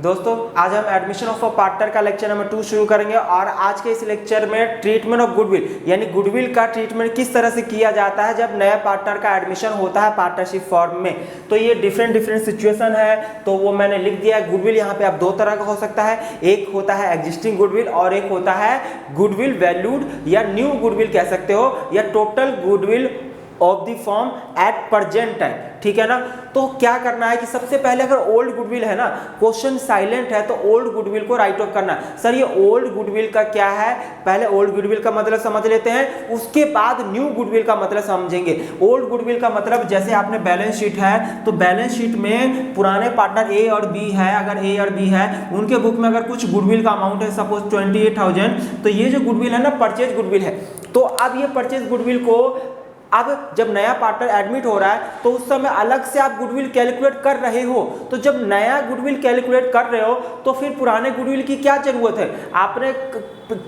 दोस्तों आज हम एडमिशन ऑफ अ पार्टनर का लेक्चर नंबर 2 शुरू करेंगे और आज के इस लेक्चर में ट्रीटमेंट ऑफ गुडविल यानी गुडविल का ट्रीटमेंट किस तरह से किया जाता है जब नया पार्टनर का एडमिशन होता है पार्टनरशिप फॉर्म में। तो ये डिफरेंट सिचुएशन है, तो वो मैंने लिख दिया है। गुडविल यहाँ पे अब दो तरह का हो सकता है, एक होता है एग्जिस्टिंग गुडविल और एक होता है गुडविल वैल्यूड या न्यू गुडविल कह सकते हो, या total goodwill of the form at present time. ठीक है ना। तो क्या करना है कि सबसे पहले अगर ओल्ड गुडविल है ना, क्वेश्चन साइलेंट है, तो ओल्ड गुडविल को राइट ऑफ करना है। सर ये ओल्ड गुडविल का क्या है, पहले ओल्ड गुडविल का मतलब समझ लेते हैं, उसके बाद न्यू गुडविल का मतलब समझेंगे। ओल्ड गुडविल का मतलब जैसे आपने बैलेंस शीट है तो बैलेंस शीट में पुराने पार्टनर ए और बी है, अगर ए और बी है उनके बुक में अगर कुछ गुडविल का अमाउंट है सपोज 28,000, तो ये जो गुडविल है ना परचेज गुडविल है। तो अब ये परचेज गुडविल को अब जब नया पार्टनर एडमिट हो रहा है तो उस समय अलग से आप गुडविल कैलकुलेट कर रहे हो। तो जब नया गुडविल कैलकुलेट कर रहे हो तो फिर पुराने गुडविल की क्या जरूरत है, आपने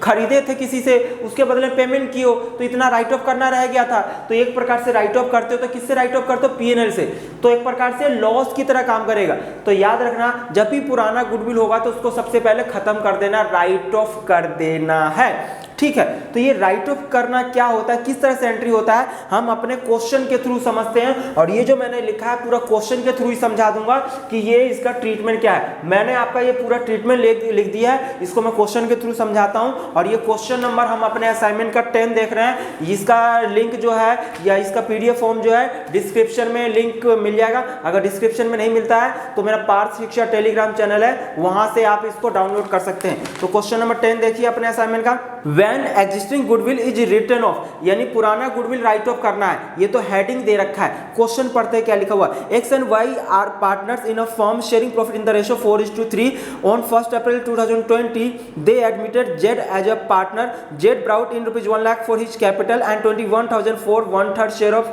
खरीदे थे किसी से, उसके बदले पेमेंट की हो तो इतना राइट ऑफ करना रह गया था। तो एक प्रकार से राइट ऑफ करते हो तो किससे राइट ऑफ करते हो, पीएनएल से, तो एक प्रकार से लॉस की तरह काम करेगा। तो याद रखना जब भी पुराना गुडविल होगा तो उसको सबसे पहले खत्म कर देना, राइट ऑफ कर देना है। ठीक है। तो ये राइट ऑफ करना क्या होता है, किस तरह से एंट्री होता है, हम अपने क्वेश्चन के थ्रू समझते हैं। और ये जो मैंने लिखा है पूरा क्वेश्चन के थ्रू ही समझा दूंगा कि ये इसका ट्रीटमेंट क्या है। मैंने आपका ये पूरा ट्रीटमेंट लिख दिया है, इसको मैं क्वेश्चन के थ्रू समझाता हूं। और ये क्वेश्चन नंबर हम अपने असाइनमेंट का 10 देख रहे हैं, इसका लिंक जो है या इसका पीडीएफ फॉर्म जो है डिस्क्रिप्शन में लिंक मिल जाएगा। अगर डिस्क्रिप्शन में नहीं मिलता है तो मेरा पार्थ शिक्षा टेलीग्राम चैनल है, वहां से आप इसको डाउनलोड कर सकते हैं। तो क्वेश्चन नंबर 10 देखिए अपने असाइनमेंट का। When existing goodwill is written off, यानी पुराना गुडविल राइट ऑफ करना है। ये तो हेडिंग दे रखा है, क्वेश्चन पढ़ते हैं क्या लिखा हुआ है। X and Y are partners in a firm sharing profit in the ratio 4:3 on 1 April 2020 they admitted Z as a partner. Z brought in rupees 1 lakh for his capital and 21,000 for 1/3 share of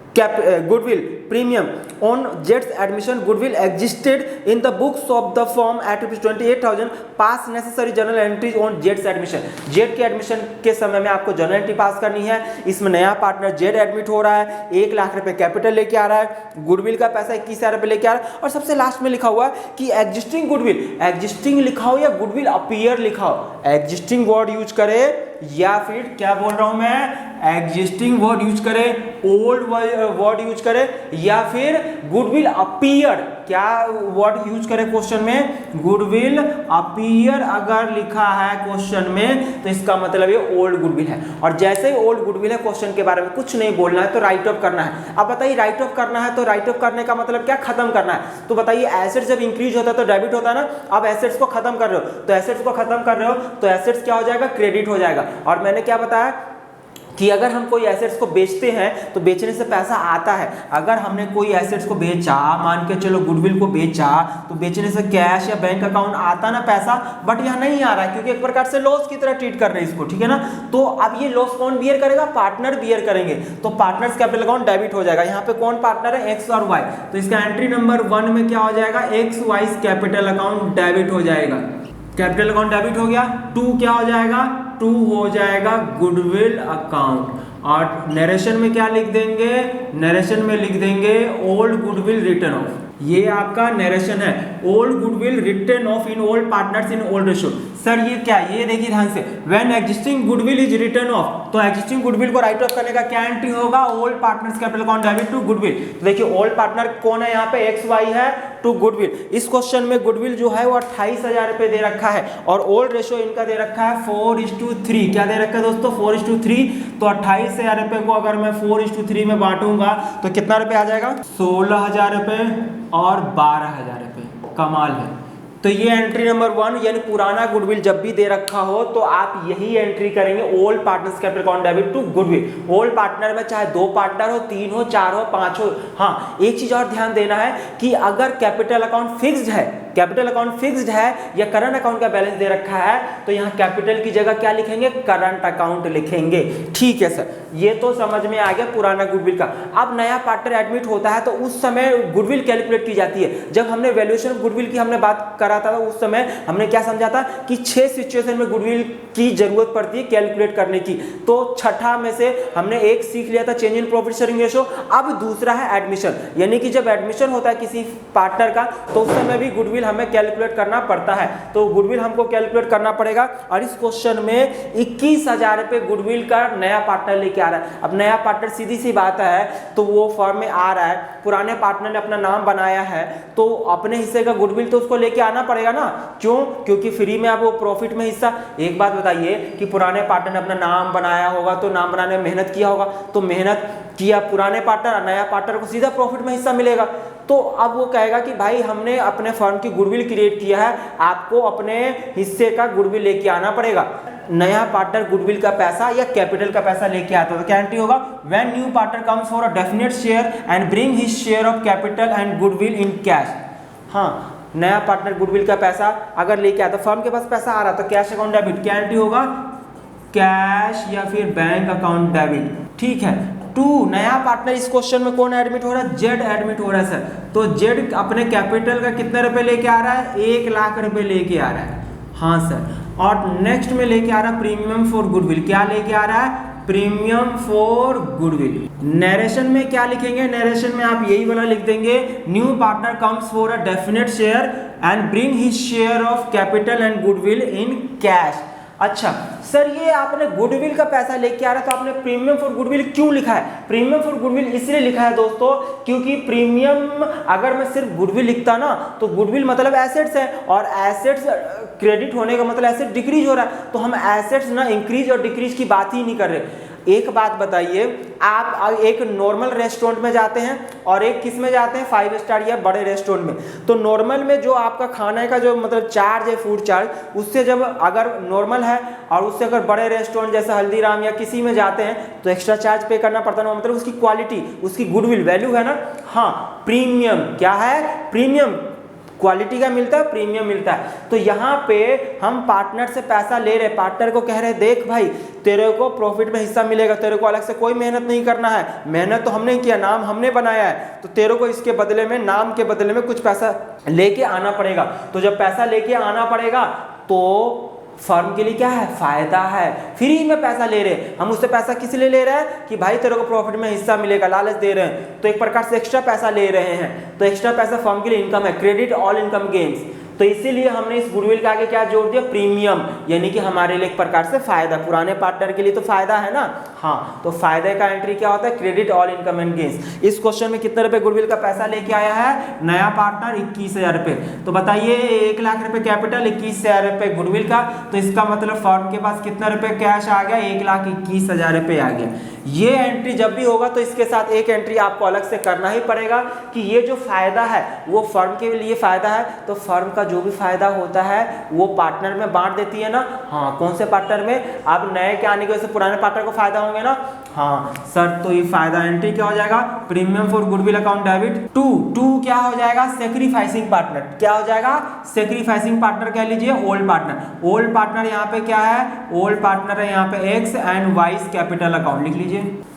goodwill premium. On Z's admission, goodwill existed in the books of the firm at rupees 28,000. Pass necessary journal entries on Z's admission. Z के admission के समय में आपको journal entry पास करनी है। इसमें नया partner Z admit हो रहा है, 1 लाख रुपए कैपिटल लेके आ रहा है, गुडविल का पैसा 21,000 रुपए लेके आ रहा है। और सबसे लास्ट में लिखा हुआ है कि एग्जिस्टिंग गुडविल, एग्जिस्टिंग लिखा हो या गुडविल अपीयर लिखा हो, एग्जिस्टिंग वर्ड यूज करे या फिर क्या बोल रहा हूं मैं, एग्जिस्टिंग वर्ड यूज करे, ओल्ड वर्ड यूज करे या फिर गुडविल अपीयर, क्या वर्ड यूज करे क्वेश्चन में, गुडविल अपीयर अगर लिखा है क्वेश्चन में तो इसका मतलब ये ओल्ड गुडविल है। और जैसे ही ओल्ड गुडविल है क्वेश्चन के बारे में कुछ नहीं बोलना है, तो राइट ऑफ करना है। अब बताइए राइट ऑफ करना है तो राइट ऑफ करने का मतलब क्या, खत्म करना है। तो बताइए एसेट्स जब इंक्रीज होता है तो डेबिट होता है ना, अब एसेट्स को खत्म कर रहे हो तो एसेट्स को खत्म कर रहे हो तो एसेट्स क्या हो जाएगा, क्रेडिट हो जाएगा। और मैंने क्या बताया कि अगर हम कोई एसेट्स को बेचते हैं तो बेचने से पैसा आता है। अगर हमने कोई एसेट्स को बेचा, मान के चलो गुडविल को बेचा, तो बेचने से कैश या बैंक अकाउंट आता ना पैसा, बट यहाँ नहीं आ रहा है क्योंकि एक प्रकार से लॉस की तरह ट्रीट कर रहे हैं इसको। ठीक है ना। तो अब ये लॉस कौन बियर करेगा, पार्टनर बियर करेंगे। तो पार्टनर्स कैपिटल अकाउंट डेबिट हो जाएगा। यहाँ पे कौन पार्टनर है, एक्स और वाई, तो इसका एंट्री नंबर 1 में क्या हो जाएगा, X Y capital account debit हो जाएगा। कैपिटल अकाउंट डेबिट हो गया। 2 क्या हो जाएगा, 2 हो जाएगा गुडविल अकाउंट। और नरेशन में क्या लिख देंगे, नरेशन में लिख देंगे ओल्ड गुडविल रिटर्न ऑफ। ये आपका नरेशन है, old goodwill written off in old partners in old ratio. Sir ये क्या, ये देखिए ध्यान से, when existing goodwill is written off, तो एग्जिस्टिंग गुडविल को राइट ऑफ करने का क्या एंट्री होगा, old partners capital account debit to goodwill. तो देखिए ओल्ड पार्टनर कौन है यहाँ पे, एक्स वाई है, टू गुडविल। इस क्वेश्चन में गुडविल जो है वो 28,000 रुपए दे रखा है और ओल्ड रेशियो इनका दे रखा है 4:3। क्या दे रखा है दोस्तों, 4:3। तो 28,000 रुपए को अगर मैं 4:3 में बांटूंगा तो कितना रुपए आ जाएगा, 16,000 रुपए और 12,000 रुपए। कमाल है। तो ये एंट्री नंबर 1, यानी पुराना गुडविल जब भी दे रखा हो तो आप यही एंट्री करेंगे, old partners capital account debit to goodwill. Old partner में चाहे 2 पार्टनर हो, 3 हो, 4 हो, 5 हो। हाँ एक चीज और ध्यान देना है कि अगर कैपिटल अकाउंट फिक्स्ड है, कैपिटल अकाउंट फिक्स्ड है या करंट अकाउंट का बैलेंस दे रखा है तो यहाँ कैपिटल की जगह क्या लिखेंगे, करंट अकाउंट लिखेंगे। ठीक है सर, ये तो समझ में आ गया पुराना गुडविल का। अब नया पार्टनर एडमिट होता है तो उस समय गुडविल कैलकुलेट की जाती है। जब हमने वैल्यूएशन ऑफ गुडविल की हमने बात करा था उस समय हमने क्या समझा था कि 6 सिचुएशन में गुडविल की जरूरत पड़ती है कैलकुलेट करने की। तो छठा में से हमने एक सीख लिया था, change in profit sharing ratio. अब दूसरा है एडमिशन, यानी कि जब एडमिशन होता है किसी पार्टनर का तो उस समय भी गुडविल गुडविल हमें कैलकुलेट करना पड़ता है। तो गुडविल हमको कैलकुलेट करना पड़ेगा और इस क्वेश्चन में 21,000 रुपये गुडविल का नया पार्टनर लेके आ रहा है। अब नया पार्टनर सीधी सी बात है, तो वो फर्म में आ रहा है, पुराने पार्टनर ने अपना नाम बनाया है, तो अपने हिस्से का गुडविल तो उसको लेके आना पड़ेगा ना। क्यों? क्योंकि फ्री में आप वो प्रॉफिट में हिस्सा। एक बात बताइए कि पुराने पार्टनर ने अपना नाम बनाया होगा तो नाम बनाने में मेहनत किया होगा, तो मेहनत किया पुराने पार्टनर, नया पार्टनर को सीधा प्रॉफिट में हिस्सा मिलेगा। तो अब वो कहेगा कि भाई हमने अपने फर्म की गुडविल क्रिएट किया है, आपको अपने हिस्से का गुडविल लेके आना पड़ेगा। नया पार्टनर गुडविल का पैसा या कैपिटल का पैसा लेके आता है, तो क्या एंट्री होगा? When new partner comes for a definite share and bring his share of capital and goodwill in cash. हाँ, नया पार्टनर गुडविल का पैसा अगर लेके आता, फर्म के पास पैसा आ रहा तो कैश अकाउंट डेबिट, क्या एंट्री होगा? कैश या फिर बैंक अकाउंट डेबिट। ठीक है। 2, नया पार्टनर इस क्वेश्चन में कौन एडमिट हो रहा है? जेड एडमिट हो रहा है सर। तो जेड अपने कैपिटल का कितने रुपए लेके आ रहा है? 1 लाख रुपए लेके आ रहा है। हाँ सर। और नेक्स्ट में लेके आ रहा है प्रीमियम फॉर गुडविल। क्या लेके आ रहा है? Premium for goodwill. नरेशन में क्या लिखेंगे? नरेशन में आप यही वाला लिख देंगे, new partner comes for a definite share and bring his share of capital and goodwill in cash. अच्छा सर, ये आपने गुडविल का पैसा लेके आ रहा है तो आपने प्रीमियम फॉर गुडविल क्यों लिखा है? प्रीमियम फॉर गुडविल इसलिए लिखा है दोस्तों, क्योंकि प्रीमियम अगर मैं सिर्फ गुडविल लिखता ना तो गुडविल मतलब एसेट्स है, और एसेट्स क्रेडिट होने का मतलब एसेट डिक्रीज हो रहा है, तो हम एसेट्स ना इंक्रीज और डिक्रीज की बात ही नहीं कर रहे। एक बात बताइए, आप एक नॉर्मल रेस्टोरेंट में जाते हैं और एक किस में जाते हैं? 5 स्टार या बड़े रेस्टोरेंट में। तो नॉर्मल में जो आपका खाने का जो मतलब चार्ज है, फूड चार्ज, उससे जब अगर नॉर्मल है और उससे अगर बड़े रेस्टोरेंट जैसे हल्दीराम या किसी में जाते हैं तो एक्स्ट्रा चार्ज पे करना पड़ता है, मतलब उसकी क्वालिटी, उसकी गुडविल वैल्यू है ना। हाँ, प्रीमियम क्या है? प्रीमियम क्वालिटी का मिलता है, प्रीमियम मिलता है। तो यहाँ पे हम पार्टनर से पैसा ले रहे, पार्टनर को कह रहे देख भाई तेरे को प्रॉफिट में हिस्सा मिलेगा, तेरे को अलग से कोई मेहनत नहीं करना है, मेहनत तो हमने किया, नाम हमने बनाया है, तो तेरे को इसके बदले में, नाम के बदले में कुछ पैसा लेके आना पड़ेगा। तो जब पैसा लेके आना पड़ेगा तो फर्म के लिए क्या है? फायदा है। फ्री में पैसा ले रहे हैं हम, उससे पैसा किस लिए ले रहे हैं? कि भाई तेरे को प्रॉफिट में हिस्सा मिलेगा, लालच दे रहे हैं, तो एक प्रकार से एक्स्ट्रा पैसा ले रहे हैं। तो एक्स्ट्रा पैसा फर्म के लिए इनकम है, क्रेडिट ऑल इनकम गेन्स। तो इसीलिए हमने इस गुडविल के आगे क्या जोड़ दिया? प्रीमियम, यानी कि हमारे लिए एक प्रकार से फायदा, पुराने पार्टनर के लिए तो फायदा है ना। हाँ, तो फायदे का एंट्री क्या होता है? Credit all income and gains. इस क्वेश्चन में कितने रुपए गुडविल का पैसा लेके आया है नया पार्टनर? 21,000 रुपए। तो बताइए 1 लाख रुपए कैपिटल, 21,000 रुपए गुडविल का, तो इसका मतलब फर्म के पास कितना रुपए कैश आ गया? 1,21,000 रुपए आ गया। ये एंट्री जब भी होगा तो इसके साथ एक एंट्री आपको अलग से करना ही पड़ेगा कि ये जो फायदा है वो फर्म के लिए फायदा है, तो फर्म का जो भी फायदा होता है वो पार्टनर में बांट देती है ना। हाँ, कौन से पार्टनर में? अब नए के आने की वजह से पुराने पार्टनर को फायदा होंगे ना। हाँ सर, तो ये फायदा एंट्री क्या हो जाएगा? Premium for goodwill account debit. 2 क्या हो जाएगा? Sacrificing partner. क्या हो जाएगा? सेक्रीफाइसिंग पार्टनर कह लीजिए, ओल्ड पार्टनर। ओल्ड पार्टनर यहाँ पे क्या है? ओल्ड पार्टनर है यहाँ पे x and vice capital account लिख लीजिए।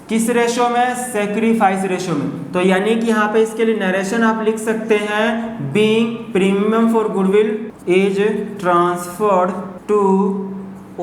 किस रेशो में? सेक्रीफाइस रेशो में। तो यानी कि यहाँ पे इसके लिए नरेशन आप लिख सकते हैं, being premium for goodwill is transferred to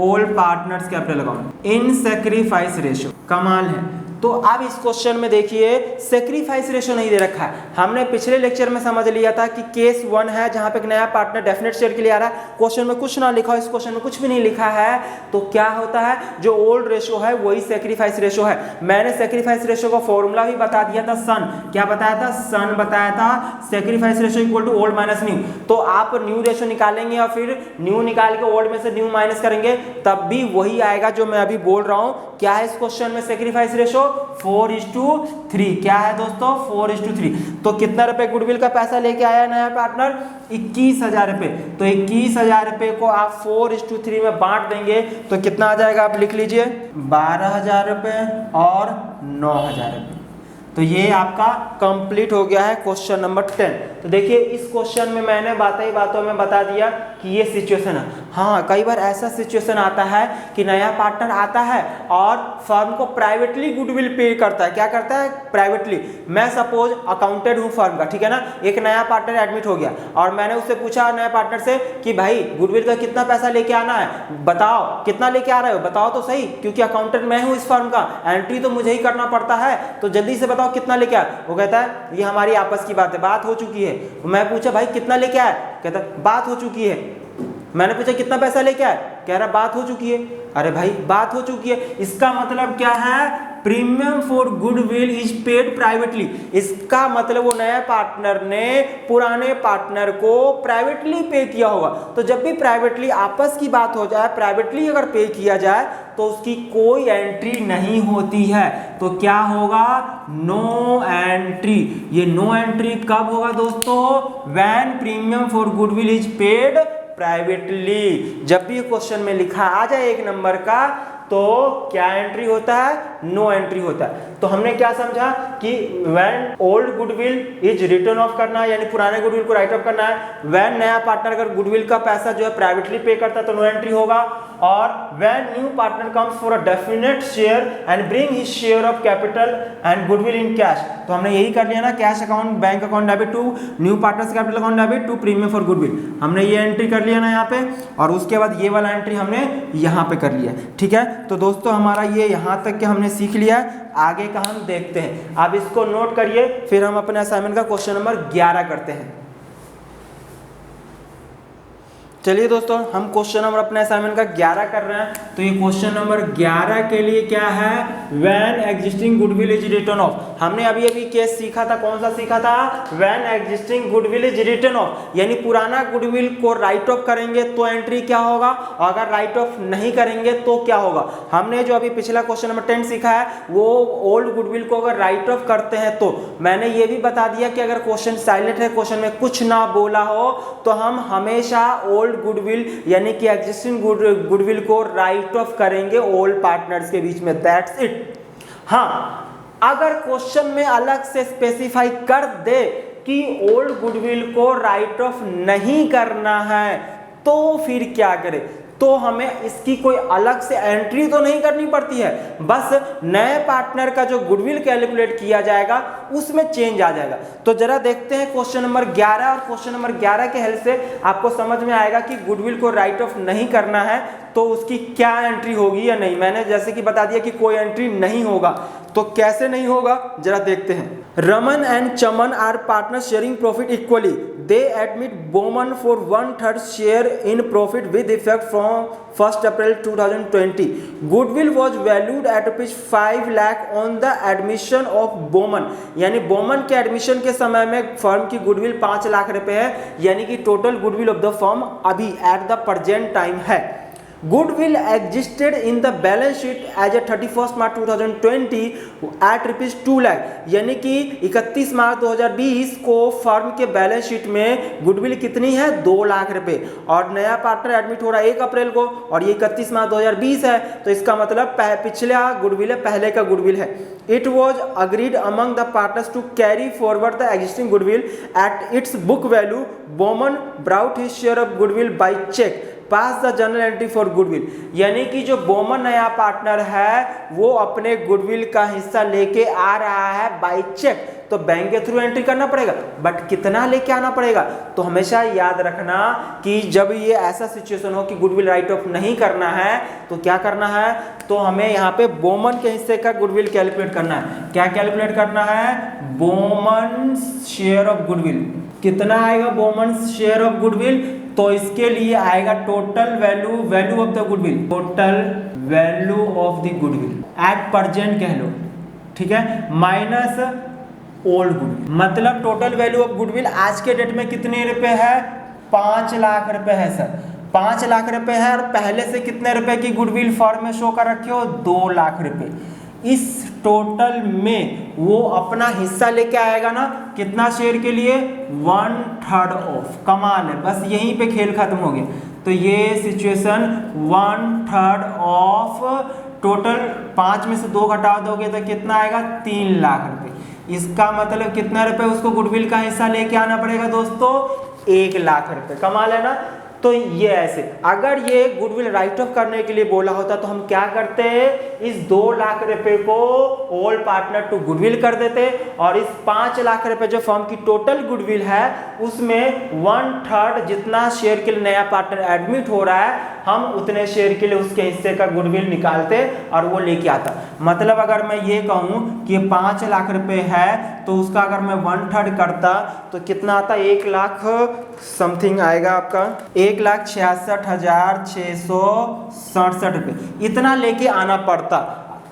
old partners capital account in sacrifice ratio. कमाल है। तो अब इस क्वेश्चन में देखिए सेक्रीफाइस रेशो नहीं दे रखा है। हमने पिछले लेक्चर में समझ लिया था कि केस 1 है जहां पे एक नया पार्टनर डेफिनेट शेयर के लिए आ रहा है, क्वेश्चन में कुछ ना लिखा हो, इस क्वेश्चन में कुछ भी नहीं लिखा है, तो क्या होता है? जो ओल्ड रेशो है वही सेक्रीफाइस रेशो है। मैंने सेक्रीफाइस रेशो का फॉर्मूला भी बता दिया था, सन। क्या बताया था? सन बताया था। Sacrifice ratio equal to old minus new. तो आप न्यू रेशो निकालेंगे और फिर न्यू निकाल के ओल्ड में से न्यू माइनस करेंगे, तब भी वही आएगा जो मैं अभी बोल रहा हूं। क्या है इस क्वेश्चन में सेक्रीफाइस रेशो? 4:3। क्या है दोस्तों? 4:3। तो कितना रुपए गुडविल का पैसा लेके आया नया पार्टनर? 21,000 रुपए। तो 21,000 रुपए को आप 4:3 में बांट देंगे तो कितना आ जाएगा? आप लिख लीजिए, 12,000 रुपए और 9,000 रुपए। तो ये आपका कंप्लीट हो गया है क्वेश्चन नंबर 10। तो देखिए इस क्वेश्चन में मैंने बातों में बता दिया कि ये सिचुएशन है। हाँ, कई बार ऐसा सिचुएशन आता है कि नया पार्टनर आता है और फर्म को प्राइवेटली गुडविल पे करता है। क्या करता है? प्राइवेटली। मैं सपोज अकाउंटेंट हूँ फर्म का, ठीक है ना। एक नया पार्टनर एडमिट हो गया और मैंने उससे पूछा नया पार्टनर से कि भाई गुडविल का कितना पैसा लेके आना है, बताओ कितना लेके आ रहे हो, बताओ तो सही, क्योंकि अकाउंटेंट मैं हूँ इस फर्म का, एंट्री तो मुझे ही करना पड़ता है, तो जल्दी से बताओ कितना लेके आया। वो कहता है ये हमारी आपस की बात है, बात हो चुकी है। मैं पूछा भाई कितना लेके आया? कहता बात हो चुकी है। मैंने पूछा कितना पैसा लेके आए, कह रहा बात हो चुकी है। अरे भाई बात हो चुकी है, इसका मतलब क्या है, premium for goodwill is paid privately. इसका मतलब वो नया पार्टनर ने पुराने पार्टनर को प्राइवेटली पे किया होगा। तो जब भी प्राइवेटली आपस की बात हो जाए, प्राइवेटली अगर पे किया जाए तो उसकी कोई एंट्री नहीं होती है। तो क्या होगा, नो एंट्री। ये नो एंट्री कब होगा दोस्तों, when premium for goodwill is paid privately. जब भी क्वेश्चन में लिखा आ जाए 1 नंबर का तो क्या एंट्री होता है, नो एंट्री होता है। तो हमने क्या समझा कि when old goodwill is written of करना है, यानी पुराने गुडविल को राइट ऑफ करना है। व्हेन नया पार्टनर अगर गुडविल का पैसा जो है प्राइवेटली पे करता है तो नो एंट्री होगा। और when new partner comes for a definite share and bring his share of capital and goodwill in cash. तो हमने यही कर लिया ना, cash account bank account debit to new partners capital account debit to premium for goodwill. हमने ये entry कर लिया ना यहाँ पे, और उसके बाद ये वाला एंट्री हमने यहाँ पे कर लिया। ठीक है, तो दोस्तों हमारा ये यहाँ तक के हमने सीख लिया है। आगे का हम देखते हैं। अब इसको नोट करिए, फिर हम अपने असाइनमेंट का क्वेश्चन नंबर 11 करते हैं। चलिए दोस्तों, हम क्वेश्चन नंबर अपने असाइनमेंट का 11 कर रहे हैं। तो ये क्वेश्चन नंबर 11 के लिए क्या है, when existing goodwill is written of. हमने अभी अभी केस सीखा था, कौन सा सीखा था, when existing goodwill is written of, यानी पुराना गुडविल को राइट ऑफ करेंगे तो एंट्री क्या होगा, और अगर राइट ऑफ नहीं करेंगे तो क्या होगा। हमने जो अभी पिछला क्वेश्चन नंबर 10 सीखा है, वो ओल्ड गुडविल को अगर राइट ऑफ करते हैं तो मैंने ये भी बता दिया कि अगर क्वेश्चन साइलेंट है, क्वेश्चन में कुछ ना बोला हो, तो हम हमेशा ओल्ड गुडविल यानी कि एग्जिस्टिंग गुडविल को राइट ऑफ करेंगे ओल्ड पार्टनर्स के बीच में, दैट्स इट। हाँ, अगर क्वेश्चन में अलग से स्पेसिफाई कर दे कि ओल्ड गुडविल को राइट ऑफ नहीं करना है तो फिर क्या करें, तो हमें इसकी कोई अलग से एंट्री तो नहीं करनी पड़ती है, बस नए पार्टनर का जो गुडविल कैलकुलेट किया जाएगा उसमें चेंज आ जाएगा। तो जरा देखते हैं क्वेश्चन नंबर 11, और क्वेश्चन नंबर 11 के हेल्प से आपको समझ में आएगा कि गुडविल को राइट ऑफ नहीं करना है तो उसकी क्या एंट्री होगी या नहीं। मैंने जैसे कि बता दिया कि कोई एंट्री नहीं होगा, तो कैसे नहीं होगा जरा देखते हैं। Raman and Chaman are partner sharing profit equally, they admit Boman for 1/3 share in profit with effect from 1 April 2020। Goodwill was valued at ₹5 lakh on the admission of Boman, यानी बोमन के एडमिशन के समय में फर्म की गुडविल 5 लाख रुपए है, यानी कि total goodwill of the firm अभी एट द प्रेजेंट टाइम है। Goodwill existed in the balance sheet as at 31 March 2020 at ₹2 lakh, यानी कि 31 मार्च 2020 को फर्म के बैलेंस शीट में गुडविल कितनी है, 2 लाख रुपए, और नया पार्टनर एडमिट हो रहा है 1 अप्रैल को, और ये 31 मार्च 2020 है, तो इसका मतलब पिछला गुडविल है, पहले का गुडविल है। It was agreed among the partners to carry forward the existing goodwill at its book value. Bowman brought his share of goodwill by check. Pass the journal entry for goodwill, यानी कि जो बोमन नया partner है वो अपने goodwill का हिस्सा लेके आ रहा है बाय चेक, तो बैंक के थ्रू एंट्री करना पड़ेगा, बट कितना लेके आना पड़ेगा। तो हमेशा याद रखना कि जब ये ऐसा सिचुएशन हो कि गुडविल राइट ऑफ नहीं करना है तो क्या करना है, तो हमें यहाँ पे बोमन के हिस्से का गुडविल कैलकुलेट करना है। क्या कैलकुलेट करना है, बोमन शेयर ऑफ गुडविल। कितना आएगा बोमन शेयर ऑफ गुडविल, तो इसके लिए आएगा total value of the goodwill, total value of the goodwill at present कह लो, ठीक है, माइनस ओल्ड गुडविल। मतलब टोटल वैल्यू ऑफ गुडविल आज के डेट में कितने रुपए है, 5 लाख रुपए है सर, 5 लाख रुपए है, और पहले से कितने रुपए की गुडविल फर्म में शो कर रखे हो, 2 लाख रुपए। इस टोटल में वो अपना हिस्सा लेके आएगा ना, कितना शेयर के लिए, 1/3 ऑफ। कमाल है, बस यहीं पे खेल खत्म हो गया। तो ये सिचुएशन 1/3 ऑफ टोटल 5 में से 2 घटा दोगे तो कितना आएगा, 3 लाख रुपए। इसका मतलब कितना रुपए उसको गुडविल का हिस्सा लेके आना पड़ेगा दोस्तों, 1 लाख रुपए। कमाल है ना। तो ये ऐसे, अगर ये गुडविल राइट ऑफ करने के लिए बोला होता तो हम क्या करते, इस 2 लाख रुपए को ओल्ड पार्टनर टू गुडविल कर देते और इस 5 लाख रुपए जो फर्म की टोटल गुडविल है उसमें 1/3 जितना शेयर के लिए नया पार्टनर एडमिट हो रहा है हम उतने शेयर के लिए उसके हिस्से का गुडविल निकालते और वो लेके आता। मतलब अगर मैं ये कहूँ कि 5 लाख रुपए है तो उसका अगर मैं 1/3 करता तो कितना आता, 1 लाख समथिंग आएगा आपका, 1,66,667 रुपये इतना लेके आना पड़ता।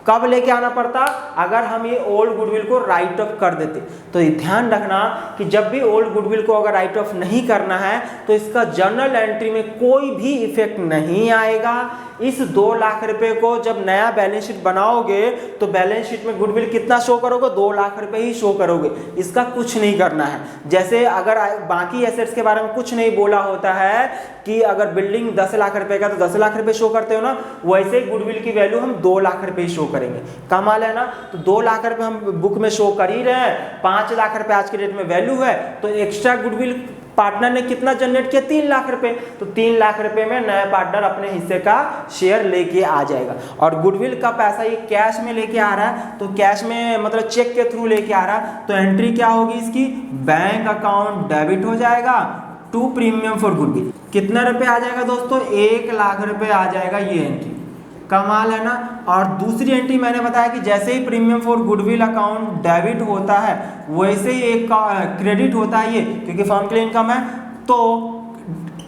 कब लेके आना पड़ता, अगर हम ये ओल्ड गुडविल को राइट ऑफ कर देते। तो ये ध्यान रखना कि जब भी ओल्ड गुडविल को अगर राइट ऑफ नहीं करना है तो इसका जर्नल एंट्री में कोई भी इफेक्ट नहीं आएगा। इस 2 लाख रुपए को जब नया बैलेंस शीट बनाओगे तो बैलेंस शीट में गुडविल कितना शो करोगे, 2 लाख रुपए ही शो करोगे, इसका कुछ नहीं करना है। जैसे अगर बाकी एसेट्स के बारे में कुछ नहीं बोला होता है कि अगर बिल्डिंग 10 लाख रुपए का तो 10 लाख रुपए शो करते हो ना, वैसे ही गुडविल की वैल्यू हम 2 लाख रुपए ही शो करेंगे। कमाल है ना। तो 2 लाख रुपए हम बुक में शो कर ही रहे हैं, 5 लाख रुपए आज के डेट में वैल्यू है, तो एक्स्ट्रा गुडविल पार्टनर ने कितना जनरेट किया, 3 लाख रुपए। तो 3 लाख रुपए में नया पार्टनर अपने हिस्से का शेयर लेके आ जाएगा। और गुडविल का पैसा ये कैश में लेके आ रहा है, तो कैश में मतलब चेक के थ्रू लेके आ रहा है, तो एंट्री क्या होगी इसकी, बैंक अकाउंट डेबिट हो जाएगा टू प्रीमियम फॉर गुडविल। कितना रुपए आ जाएगा दोस्तों, 1 लाख रुपए आ जाएगा ये एंट्री। कमाल है ना। और दूसरी एंट्री मैंने बताया कि जैसे ही premium for goodwill account debit होता है वैसे ही एक क्रेडिट होता है ये, क्योंकि फर्म के लिए इनकम है, तो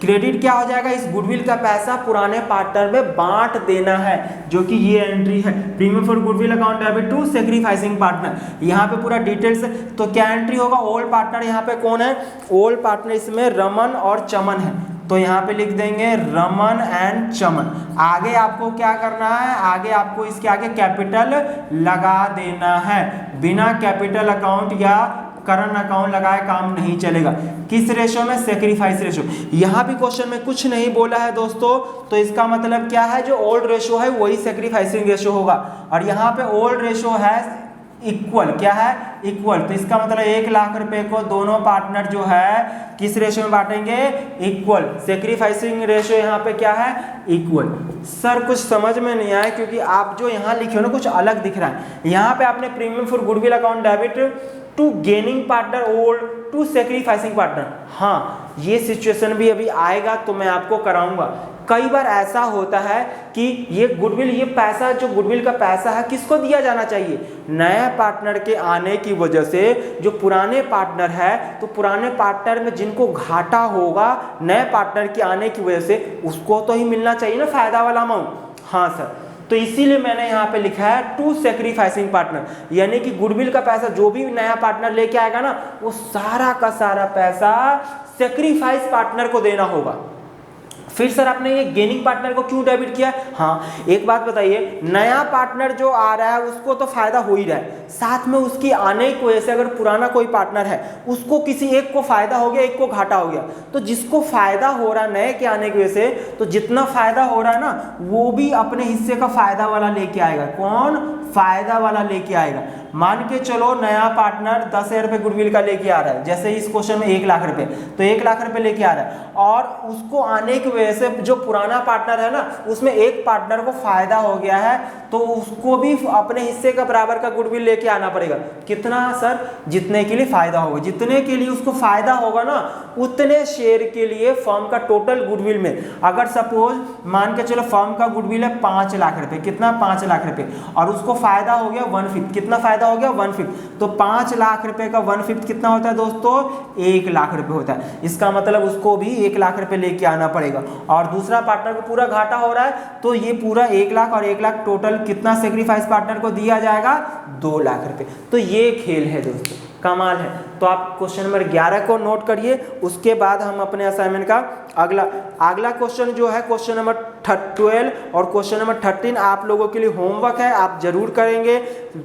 क्रेडिट क्या हो जाएगा, इस गुडविल का पैसा पुराने पार्टनर में बांट देना है, जो कि ये एंट्री है, premium for goodwill account debit to sacrificing partner. यहाँ पे पूरा डिटेल्स, तो क्या एंट्री होगा, ओल्ड पार्टनर यहाँ पे कौन है, ओल्ड पार्टनर इसमें रमन और चमन है, तो यहाँ पे लिख देंगे रमन एंड चमन। आगे आपको क्या करना है, आगे आपको इसके आगे कैपिटल लगा देना है, बिना कैपिटल अकाउंट या करंट अकाउंट लगाए काम नहीं चलेगा। किस रेशो में, सेक्रीफाइस रेशो। यहाँ भी क्वेश्चन में कुछ नहीं बोला है दोस्तों, तो इसका मतलब क्या है, जो ओल्ड रेशो है वही सेक्रीफाइसिंग रेशो होगा। और यहाँ पे ओल्ड रेशो है इक्वल, क्या है, इक्वल, तो इसका मतलब 1 लाख रुपए को दोनों पार्टनर जो है किस रेशो में बांटेंगे, इक्वल। सेक्रीफाइसिंग रेशो यहाँ पे क्या है, इक्वल। सर कुछ समझ में नहीं आया क्योंकि आप जो यहाँ लिखे हो ना कुछ अलग दिख रहा है। यहाँ पे आपने premium for goodwill account debit to gaining partner old to sacrificing partner, हाँ ये सिचुएशन भी अभी आएगा तो मैं आपको कराऊंगा। कई बार ऐसा होता है कि ये गुडविल, ये पैसा जो गुडविल का पैसा है किसको दिया जाना चाहिए, नया पार्टनर के आने की वजह से जो पुराने पार्टनर है, तो पुराने पार्टनर में जिनको घाटा होगा नए पार्टनर के आने की वजह से उसको तो ही मिलना चाहिए ना फायदा वाला अमाउंट। हाँ सर, तो इसीलिए मैंने यहाँ पे लिखा है टू सेक्रीफाइसिंग पार्टनर, यानी कि गुडविल का पैसा जो भी नया पार्टनर लेके आएगा ना वो सारा का सारा पैसा सेक्रीफाइस पार्टनर को देना होगा। फिर सर आपने ये गेनिंग पार्टनर को क्यों डेबिट किया, हाँ एक बात बताइए, नया पार्टनर जो आ रहा है उसको तो फायदा हो ही रहा है, साथ में उसकी आने की वजह से अगर पुराना कोई पार्टनर है उसको किसी एक को फायदा हो गया, एक को घाटा हो गया, तो जिसको फायदा हो रहा है नए के आने की वजह से, तो जितना फायदा हो रहा है ना वो भी अपने हिस्से का फायदा वाला लेके आएगा। कौन, फायदा वाला लेके आएगा। मान के चलो नया पार्टनर 10,000 रुपये गुडविल का लेके आ रहा है, जैसे इस क्वेश्चन में 1 लाख रुपए, तो 1 लाख रुपए लेके आ रहा है, और उसको आने की वजह से जो पुराना पार्टनर है ना उसमें एक पार्टनर को फायदा हो गया है, तो उसको भी अपने हिस्से का बराबर का गुडविल लेके आना पड़ेगा। कितना सर, जितने के लिए फायदा होगा, जितने के लिए उसको फायदा होगा ना उतने शेयर के लिए फर्म का टोटल गुडविल में, अगर सपोज मान के चलो फर्म का गुडविल है 5 लाख रुपए, कितना, 5 लाख रुपए, और उसको फायदा हो गया 1/5, कितना फायदा हो गया 1/5, तो 5 लाख रुपए का 1/5 कितना होता है दोस्तों, 1 लाख रुपए होता है। इसका मतलब उसको भी 1 लाख रुपए लेके आना पड़ेगा, और दूसरा पार्टनर को पूरा घाटा हो रहा है तो ये पूरा 1 लाख और 1 लाख टोटल कितना सेक्रीफाइस पार्टनर को दिया जाएगा, 2 लाख रुपए। तो ये खेल है दोस्तों, कमाल है। तो आप क्वेश्चन नंबर 11 को नोट करिए, उसके बाद हम अपने असाइनमेंट का अगला क्वेश्चन जो है क्वेश्चन नंबर 12 और क्वेश्चन नंबर 13 आप लोगों के लिए होमवर्क है, आप जरूर करेंगे,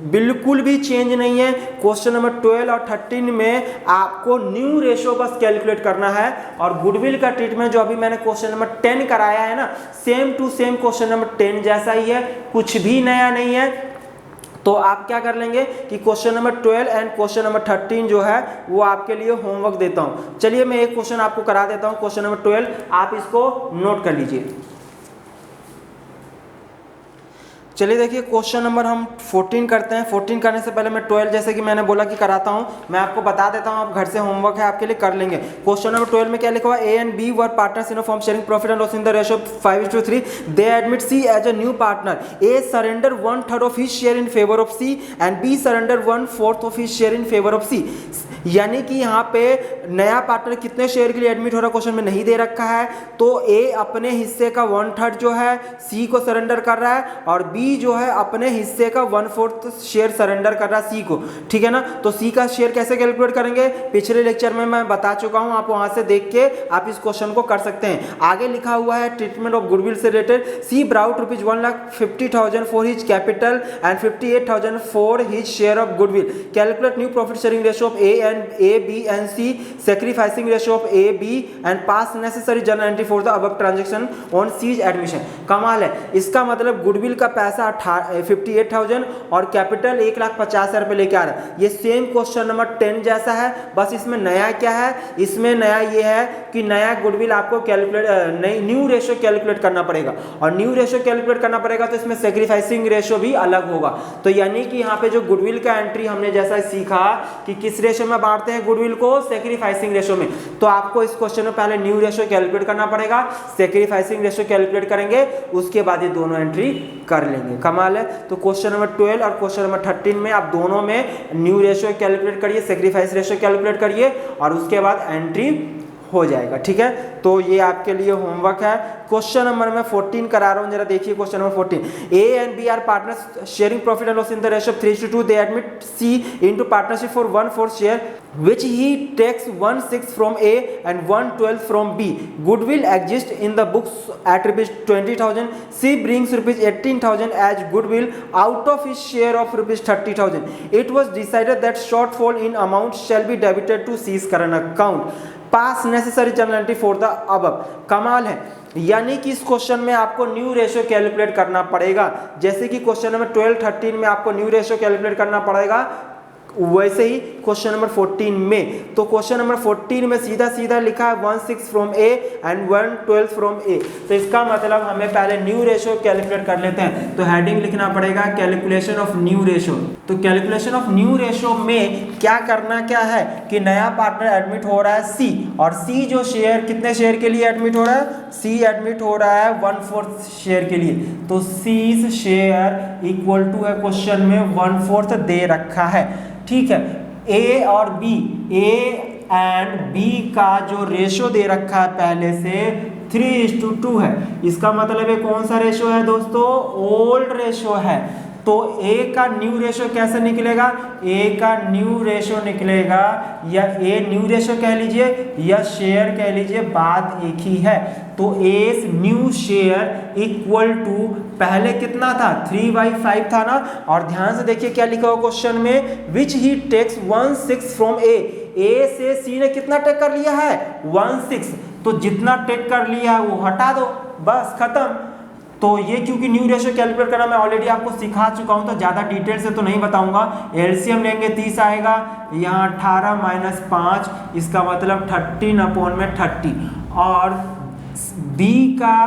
बिल्कुल भी चेंज नहीं है। क्वेश्चन नंबर 12 और 13 में आपको न्यू रेशो बस कैलकुलेट करना है, और गुडविल का ट्रीटमेंट जो अभी मैंने क्वेश्चन नंबर 10 कराया है ना, same to same question number 10 जैसा ही है, कुछ भी नया नहीं है। तो आप क्या कर लेंगे कि question number 12 and question number 13 जो है वो आपके लिए होमवर्क देता हूं। चलिए मैं एक क्वेश्चन आपको करा देता हूं, क्वेश्चन नंबर 12, आप इसको नोट कर लीजिए। चलिए देखिए क्वेश्चन नंबर हम 14 करते हैं। 14 करने से पहले मैं 12 जैसे कि मैंने बोला कि कराता हूं, मैं आपको बता देता हूं, आप घर से होमवर्क है आपके लिए कर लेंगे। क्वेश्चन नंबर 12 में क्या लिखा हुआ है, A and B were partners in a firm sharing profit and loss in the ratio 5:3। They admit C as a new partner. A surrender 1/3 of his share in favour of C and B surrender 1/4 of his share in favour of C. यानी कि यहाँ पे नया partner कितने share के लिए admit हो रहा है क्वेश्चन में नहीं दे रखा है, तो ए अपने हिस्से का 1/3 जो है सी को सरेंडर कर रहा है और बी जो है अपने हिस्से का 1/4 शेयर सरेंडर कर रहा है सी को, ठीक है ना। तो सी का शेयर कैसे कैलकुलेट करेंगे, पिछले लेक्चर में मैं बता चुका हूं, आप वहां से देख के आप इस क्वेश्चन को कर सकते हैं। आगे लिखा हुआ है ट्रीटमेंट ऑफ गुडविल से related, C brought ₹1,50,000 for his capital and 58,000 for his share of goodwill. Calculate new profit sharing ratio of A B and C, sacrificing ratio of A B and pass necessary journal entry for the above transaction on C's admission. कमाल है, इसका मतलब goodwill का पैसा 58,000 और capital 1,50,000 रुपए लेके आ रहा है। ये सेम क्वेश्चन नंबर 10 जैसा है, बस इसमें नया क्या है, इसमें नया ये है कि नया गुडविल आपको कैलकुलेट न्यू रेशियो कैलकुलेट करना पड़ेगा और न्यू रेशियो कैलकुलेट करना पड़ेगा तो इसमें सैक्रिफाइसिंग रेशियो भी अलग होगा। तो यानी कि यहाँ पे जो गुडविल का एंट्री हमने जैसा सीखा कि किस रेशियो में बांटते हैं गुडविल को, सैक्रिफाइसिंग रेशियो में, तो आपको इस क्वेश्चन में पहले न्यू रेशियो कैलकुलेट करना पड़ेगा, सैक्रिफाइसिंग रेशियो कैलकुलेट करेंगे, उसके बाद ये दोनों एंट्री कर लेंगे। कमाल है। तो क्वेश्चन नंबर 12 और क्वेश्चन नंबर 13 में आप दोनों में न्यू रेशियो कैलकुलेट करिए, सैक्रिफाइस रेशियो कैलकुलेट करिए और उसके बाद एंट्री हो जाएगा, ठीक है। तो ये आपके लिए होमवर्क है। क्वेश्चन नंबर मैं 14 करा रहा हूं, जरा देखिए question number 14। A and B are partners sharing profit and loss in the ratio of 3:2। They admit C into partnership for 1/4 share which he takes 1/6 from A and 1/12 from B. Goodwill exists in the books at ₹20,000. C brings ₹18,000 as goodwill out of his share of ₹30,000. It was decided that shortfall in amount shall be debited to C's current account. Pass necessary journal entry for the above. कमाल है, यानी कि इस question में आपको new ratio calculate करना पड़ेगा। जैसे कि क्वेश्चन नंबर 12, 13 में आपको न्यू रेशियो कैलकुलेट करना पड़ेगा, वैसे ही क्वेश्चन नंबर 14 में। तो क्वेश्चन नंबर 14 में सीधा सीधा लिखा है 1/6 फ्रॉम ए एंड 1/12 फ्रॉम ए। तो इसका मतलब हमें पहले न्यू रेशियो कैलकुलेट कर लेते हैं। तो हेडिंग लिखना पड़ेगा कैलकुलेशन ऑफ न्यू रेशियो। तो कैलकुलेशन ऑफ न्यू रेशियो में क्या करना क्या है कि नया पार्टनर एडमिट हो रहा है सी, और सी जो शेयर कितने शेयर के लिए एडमिट हो रहा है, सी एडमिट हो रहा है 1/4 शेयर के लिए। तो सी शेयर इक्वल टू है क्वेश्चन में 1/4 दे रखा है, ठीक है। ए और बी, ए एंड बी का जो रेशियो दे रखा है पहले से 3:2 है। इसका मतलब ये कौन सा रेशियो है दोस्तों, ओल्ड रेशियो है। तो ए का न्यू रेशियो कैसे निकलेगा, ए का न्यू रेशियो निकलेगा, या ए न्यू रेशियो कह लीजिए या शेयर कह लीजिए, बात एक ही है। तो A new share equal to पहले कितना था 3/5 था ना, और ध्यान से देखिए क्या लिखा हुआ क्वेश्चन में, विच ही टेक्स 1/6 फ्रॉम ए से सी ने कितना टेक कर लिया है 1/6, तो जितना टेक कर लिया है वो हटा दो, बस खत्म। तो ये क्योंकि न्यू रेशियो कैलकुलेट करना मैं ऑलरेडी आपको सिखा चुका हूं, तो ज़्यादा डिटेल से तो नहीं बताऊंगा। एलसीएम लेंगे 30 आएगा, यहाँ 18 - 5, इसका मतलब 13/30, और बी का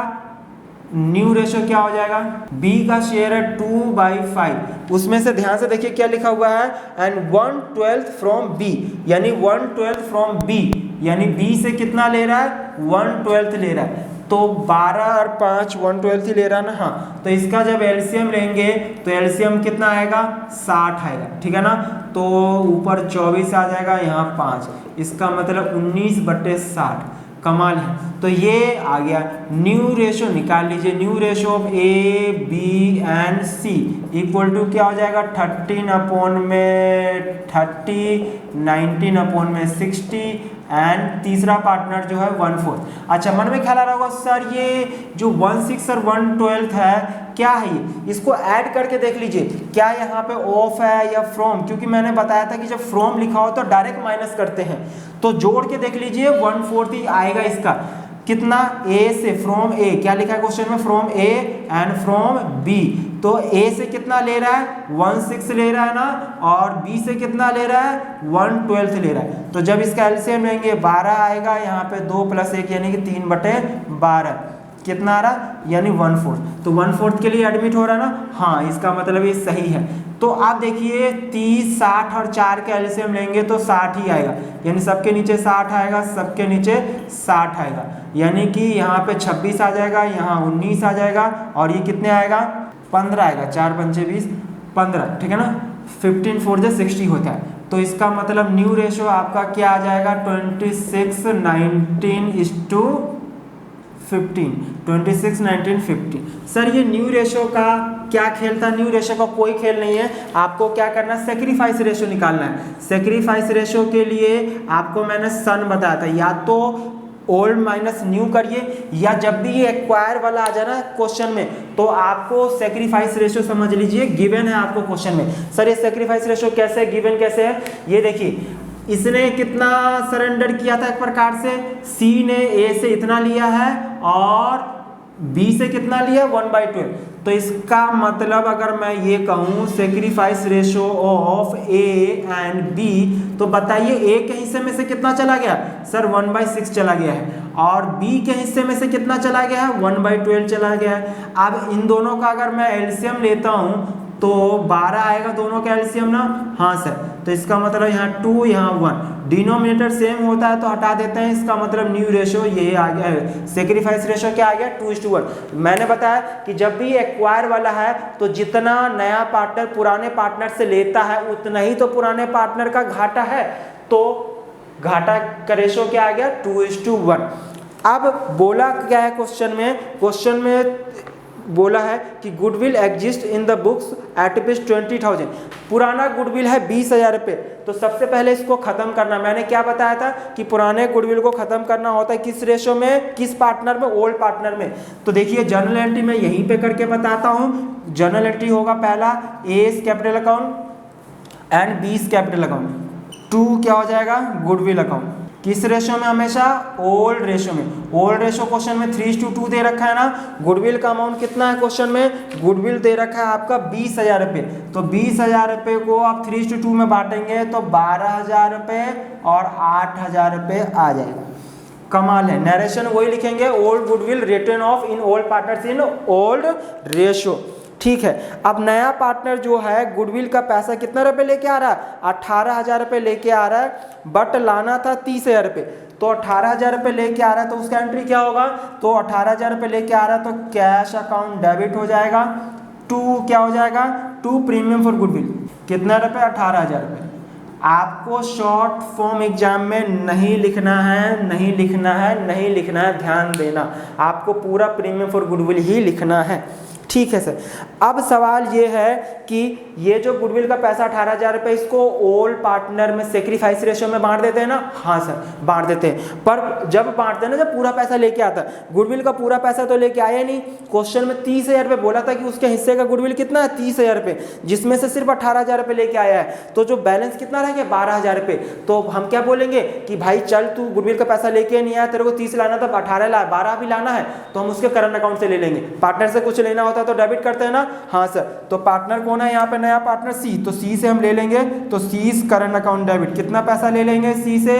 न्यू रेशियो क्या हो जाएगा, बी का शेयर है 2/5, उसमें से ध्यान से देखिए क्या लिखा हुआ है, एंड 1/12 फ्रॉम बी, यानी 1/12 फ्रॉम बी, यानी बी से कितना ले रहा है 1/12 ले रहा है। तो 12 और 5 1/12 ही ले रहा ना, हाँ। तो इसका जब एलसीएम लेंगे तो एलसीएम कितना आएगा 60 आएगा, ठीक है ना। तो ऊपर 24 आ जाएगा, यहाँ 5, इसका मतलब 19/60। कमाल है। तो ये आ गया न्यू रेशियो, निकाल लीजिए new ratio of A B and C equal to क्या हो जाएगा 13/30, 19/60 एंड तीसरा पार्टनर जो है 1/4। अच्छा, मन में ख्याल आ रहा होगा सर ये जो 1/6 और 1/12 है क्या है ये, इसको ऐड करके देख लीजिए क्या यहाँ पे ऑफ है या फ्रॉम, क्योंकि मैंने बताया था कि जब फ्रॉम लिखा हो तो डायरेक्ट माइनस करते हैं, तो जोड़ के देख लीजिए 1/4 ही आएगा इसका, कितना ए से, फ्रॉम ए, क्या लिखा है क्वेश्चन में, from A and from B. तो ए से कितना ले रहा है 1/6 ले रहा है ना, और बी से कितना ले रहा है 1/12 ले रहा है। तो जब इसका एलसीएम लेंगे 12 आएगा, यहाँ पे 2 + 1 यानी कि 3/12 कितना आ रहा, यानी 1/4। तो 1/4 के लिए एडमिट हो रहा है ना, हाँ इसका मतलब ये सही है। तो आप देखिए 30, 60 और 4 के एलसीएम लेंगे तो 60 ही आएगा, यानी सबके नीचे 60 आएगा, सबके नीचे 60 आएगा, यानी कि यहाँ पे 26 आ जाएगा, यहाँ 19 आ जाएगा, और ये कितने आएगा 15 आएगा, 4 × 5 = 20, 15, ठीक है ना। 15 4 = 60 होता है। तो इसका मतलब न्यू रेशो आपका क्या आ जाएगा 26, 19:15, 26, 19, 15। सर ये न्यू रेशो का क्या खेल था, न्यू रेशो का कोई खेल नहीं है। आपको क्या करना है, सेक्रीफाइस रेशो निकालना है। सेक्रीफाइस रेशो के लिए आपको मैंने सन बताया था, या तो ओल्ड माइनस न्यू करिए, या जब भी ये एक्वायर वाला आ जाए ना क्वेश्चन में तो आपको सेक्रीफाइस रेशो समझ लीजिए गिवन है आपको क्वेश्चन में। सर ये सेक्रीफाइस रेशो कैसे है, गिवन कैसे है, ये देखिए इसने कितना सरेंडर किया था एक प्रकार से, सी ने ए से इतना लिया है और बी से कितना लिया 1/12। तो इसका मतलब अगर मैं ये कहूँ sacrifice ratio of A and B, तो बताइए ए के हिस्से में से कितना चला गया सर 1/6 चला गया है, और बी के हिस्से में से कितना चला गया है 1/12 चला गया है। अब इन दोनों का अगर मैं एलसीएम लेता हूँ तो 12 आएगा दोनों का एलसीएम ना, हाँ सर। तो इसका मतलब यहाँ 2 यहाँ 1, डिनोमिनेटर सेम होता है तो हटा देते हैं, इसका मतलब न्यू रेशो ये आ गया है। सेक्रीफाइस रेशो क्या आ गया 2:1। मैंने बताया कि जब भी एक्वायर वाला है तो जितना नया पार्टनर पुराने पार्टनर से लेता है उतना ही तो पुराने पार्टनर का घाटा है, तो घाटा का रेशो क्या आ गया 2:1। अब बोला क्या है क्वेश्चन में बोला है कि goodwill exist in the books at ₹20,000। पुराना गुडविल है 20,000 रुपये। तो सबसे पहले इसको खत्म करना, मैंने क्या बताया था कि पुराने गुडविल को खत्म करना होता है किस रेशो में, किस पार्टनर में, ओल्ड पार्टनर में। तो देखिए जर्नल एंट्री में यहीं पे करके बताता हूँ। जर्नल एंट्री होगा पहला A capital account and B capital account, 2 क्या हो जाएगा गुडविल अकाउंट, किस रेशो में, हमेशा ओल्ड रेशो में। ओल्ड रेशो क्वेश्चन में 3:2 दे रखा है ना। गुडविल का अमाउंट कितना है क्वेश्चन में, गुडविल दे रखा है आपका 20,000 रुपये। तो 20,000 रुपये को आप 3:2 में बांटेंगे तो 12,000 रुपये और 8,000 रुपये आ जाएगा। कमाल है, नरेशन वही लिखेंगे, old goodwill written off in old partners in old ratio. ठीक है, अब नया पार्टनर जो है गुडविल का पैसा कितना रुपए लेके आ रहा है 18,000 रुपये लेके आ रहा है, बट लाना था 30,000 रुपये। तो 18,000 रुपये लेके आ रहा है तो उसका एंट्री क्या होगा, तो 18,000 रुपये लेके आ रहा है तो कैश अकाउंट डेबिट हो जाएगा। 2 क्या हो जाएगा 2 प्रीमियम फॉर गुडविल, कितना रुपये 18,000 रुपये। आपको शॉर्ट फॉर्म एग्जाम में नहीं लिखना है, नहीं लिखना है, नहीं लिखना है, ध्यान देना, आपको पूरा प्रीमियम फॉर गुडविल ही लिखना है। ठीक है सर। अब सवाल ये है कि ये जो गुडविल का पैसा 18,000 रुपये इसको ओल्ड पार्टनर में सेक्रीफाइस रेशो में बांट देते हैं ना, हाँ सर बांट देते हैं। पर जब बांटते हैं ना, जब पूरा पैसा लेके आता है, गुडविल का पूरा पैसा तो लेके आया नहीं। क्वेश्चन में 30,000 रुपये बोला था कि उसके हिस्से का गुडविल कितना है 30,000 रुपये, जिसमें से सिर्फ 18,000 रुपये लेके आया है। तो जो बैलेंस कितना रह गया 12,000 रुपये। तो हम क्या बोलेंगे कि भाई चल तू गुडविल का पैसा लेके नहीं आया, तेरे को 30 लाना था, 18 ला, 12 भी लाना है तो हम उसके करंट अकाउंट से ले लेंगे। पार्टनर से कुछ लेना होता तो डेबिट करते हैं ना, हाँ सर। तो पार्टनर कौन है यहाँ पे, नया पार्टनर सी, तो सी से हम ले लेंगे, तो सी करंट अकाउंट डेबिट। कितना पैसा ले लेंगे सी से,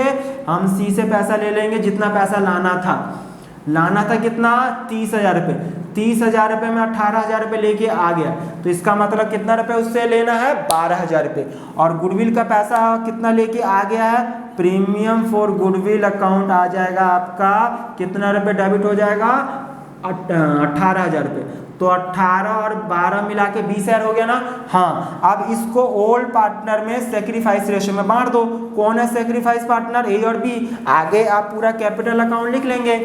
हम सी से पैसा ले लेंगे जितना पैसा लाना था कितना 30,000 रुपये। 30,000 रुपये में 18,000 रुपये लेके आ गया, तो इसका मतलब कितना रुपये उससे लेना है 12,000 रुपये। और गुडविल का पैसा कितना लेके आ गया है, प्रीमियम फॉर गुडविल अकाउंट आ जाएगा आपका, कितना रुपये डेबिट हो जाएगा 18,000 रुपये। तो 18 और 12 मिला के 20,000 हो गया ना, हाँ। अब इसको ओल्ड पार्टनर में सेक्रीफाइस रेशो में बांट दो। कौन है सेक्रीफाइस पार्टनर, ए और बी। आगे आप पूरा कैपिटल अकाउंट लिख लेंगे।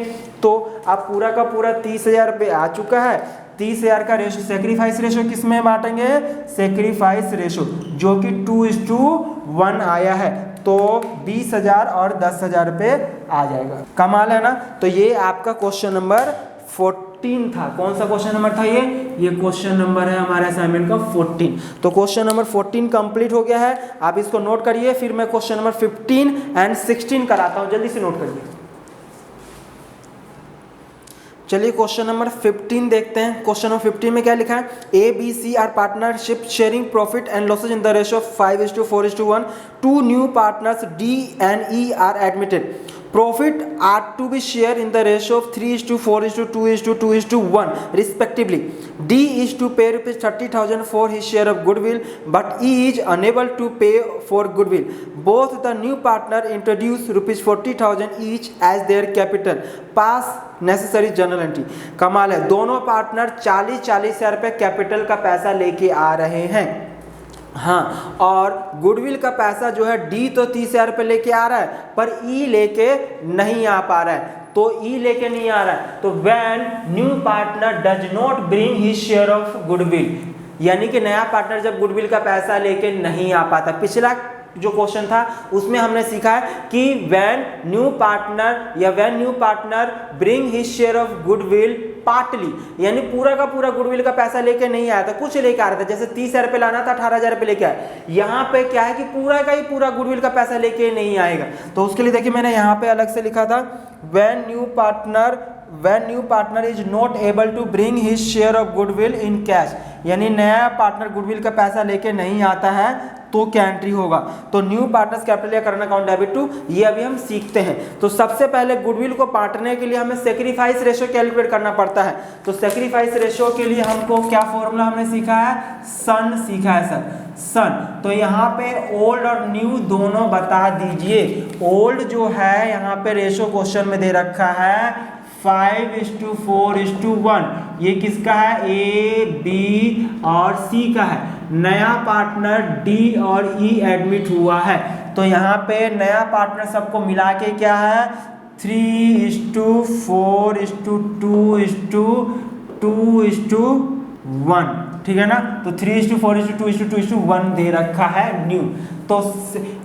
तो अब पूरा का पूरा 30,000 रुपये आ चुका है। 30,000 का रेशो सेक्रीफाइस रेशो किस में बांटेंगे, सेक्रीफाइस रेशो, जो कि 2:1 आया है। तो 20,000 और 10,000 रुपये आ जाएगा। कमाल है ना। तो ये आपका क्वेश्चन नंबर 14 था। कौन सा क्वेश्चन नंबर था ये क्वेश्चन नंबर है हमारे असाइनमेंट का 14। तो क्वेश्चन नंबर 14 कंप्लीट हो गया है। आप इसको नोट करिए, फिर मैं क्वेश्चन नंबर 15 एंड 16 कराता हूं, जल्दी से नोट करिए। चलिए क्वेश्चन नंबर 15 देखते हैं। क्वेश्चन नंबर 15 में क्या लिखा है, A B C are partnership sharing profit and losses in the ratio of 5:4:1. Two new partners D and E are admitted. Profit are to be shared in the ratio of 3:4:2:2:1 respectively. D is to pay rupees 30,000 for his share of goodwill, but E is unable to pay for goodwill. Both the new partner introduce rupees 40,000 each as their capital. Pass necessary journal entry. कमाल है, दोनों partner 40,000 रुपये capital का पैसा लेके आ रहे हैं। हाँ, और गुडविल का पैसा जो है डी तो 30,000 रुपये लेके आ रहा है, पर ई लेके नहीं आ पा रहा है। तो ई लेके नहीं आ रहा है, तो when new partner does not bring his share of goodwill, यानी कि नया पार्टनर जब गुडविल का पैसा लेके नहीं आ पाता। पिछला जो क्वेश्चन था उसमें हमने सीखा है कि when new partner bring his share of goodwill partly, यानी पूरा का पूरा गुडविल का पैसा लेके नहीं आया था, कुछ लेके आ रहा था। जैसे 30,000 रुपये लाना था, 18,000 रुपये लेके आया। यहाँ पे क्या है कि पूरा का ही पूरा गुडविल का पैसा लेके नहीं आएगा। तो उसके लिए देखिए मैंने यहाँ पे अलग से लिखा था, when new partner is not able to bring his share of goodwill in cash, यानी नया पार्टनर गुडविल का पैसा लेके नहीं आता है तो क्या एंट्री होगा। तो न्यू पार्टनर्स कैपिटल या करंट अकाउंट डेबिट टू, ये अभी हम सीखते हैं। तो सबसे पहले गुडविल को बांटने के लिए हमें सेक्रीफाइस रेशियो कैलकुलेट करना पड़ता है। तो सेक्रीफाइस रेशियो के लिए हमको क्या फॉर्मूला हमने सीखा है, सन सीखा है सर, सन। तो यहाँ पे ओल्ड और न्यू दोनों बता दीजिए। ओल्ड जो है यहाँ पे रेशियो क्वेश्चन में दे रखा है 5:4:1, ये किसका है, ए बी और सी का है। नया पार्टनर डी और ई एडमिट हुआ है, तो यहाँ पे नया पार्टनर सबको मिला के क्या है 3:4:2:1, ठीक है ना। तो 3:4:2:1 दे रखा है न्यू। तो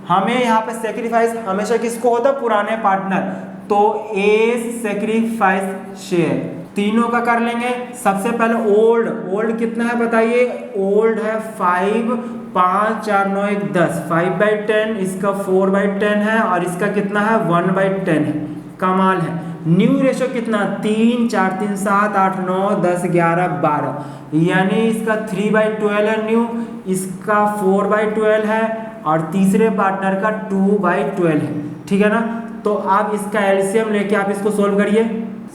हमें यहाँ पे सेक्रीफाइस हमेशा किसको होता है, पुराने पार्टनर। तो ए सेक्रीफाइस शेयर तीनों का कर लेंगे। सबसे पहले ओल्ड कितना है बताइए, ओल्ड है 5, 5 4 9 1 10, 5/10, इसका 4/10 है और इसका कितना है 1/10 है। कमाल है। न्यू रेशो कितना, 3 4 3 7 8 9 10 11 12, यानी इसका 3/12 है न्यू, इसका 4/12 है और तीसरे पार्टनर का 2/12 है, ठीक है ना। तो आप इसका एलसीएम लेके आप इसको सोल्व करिए,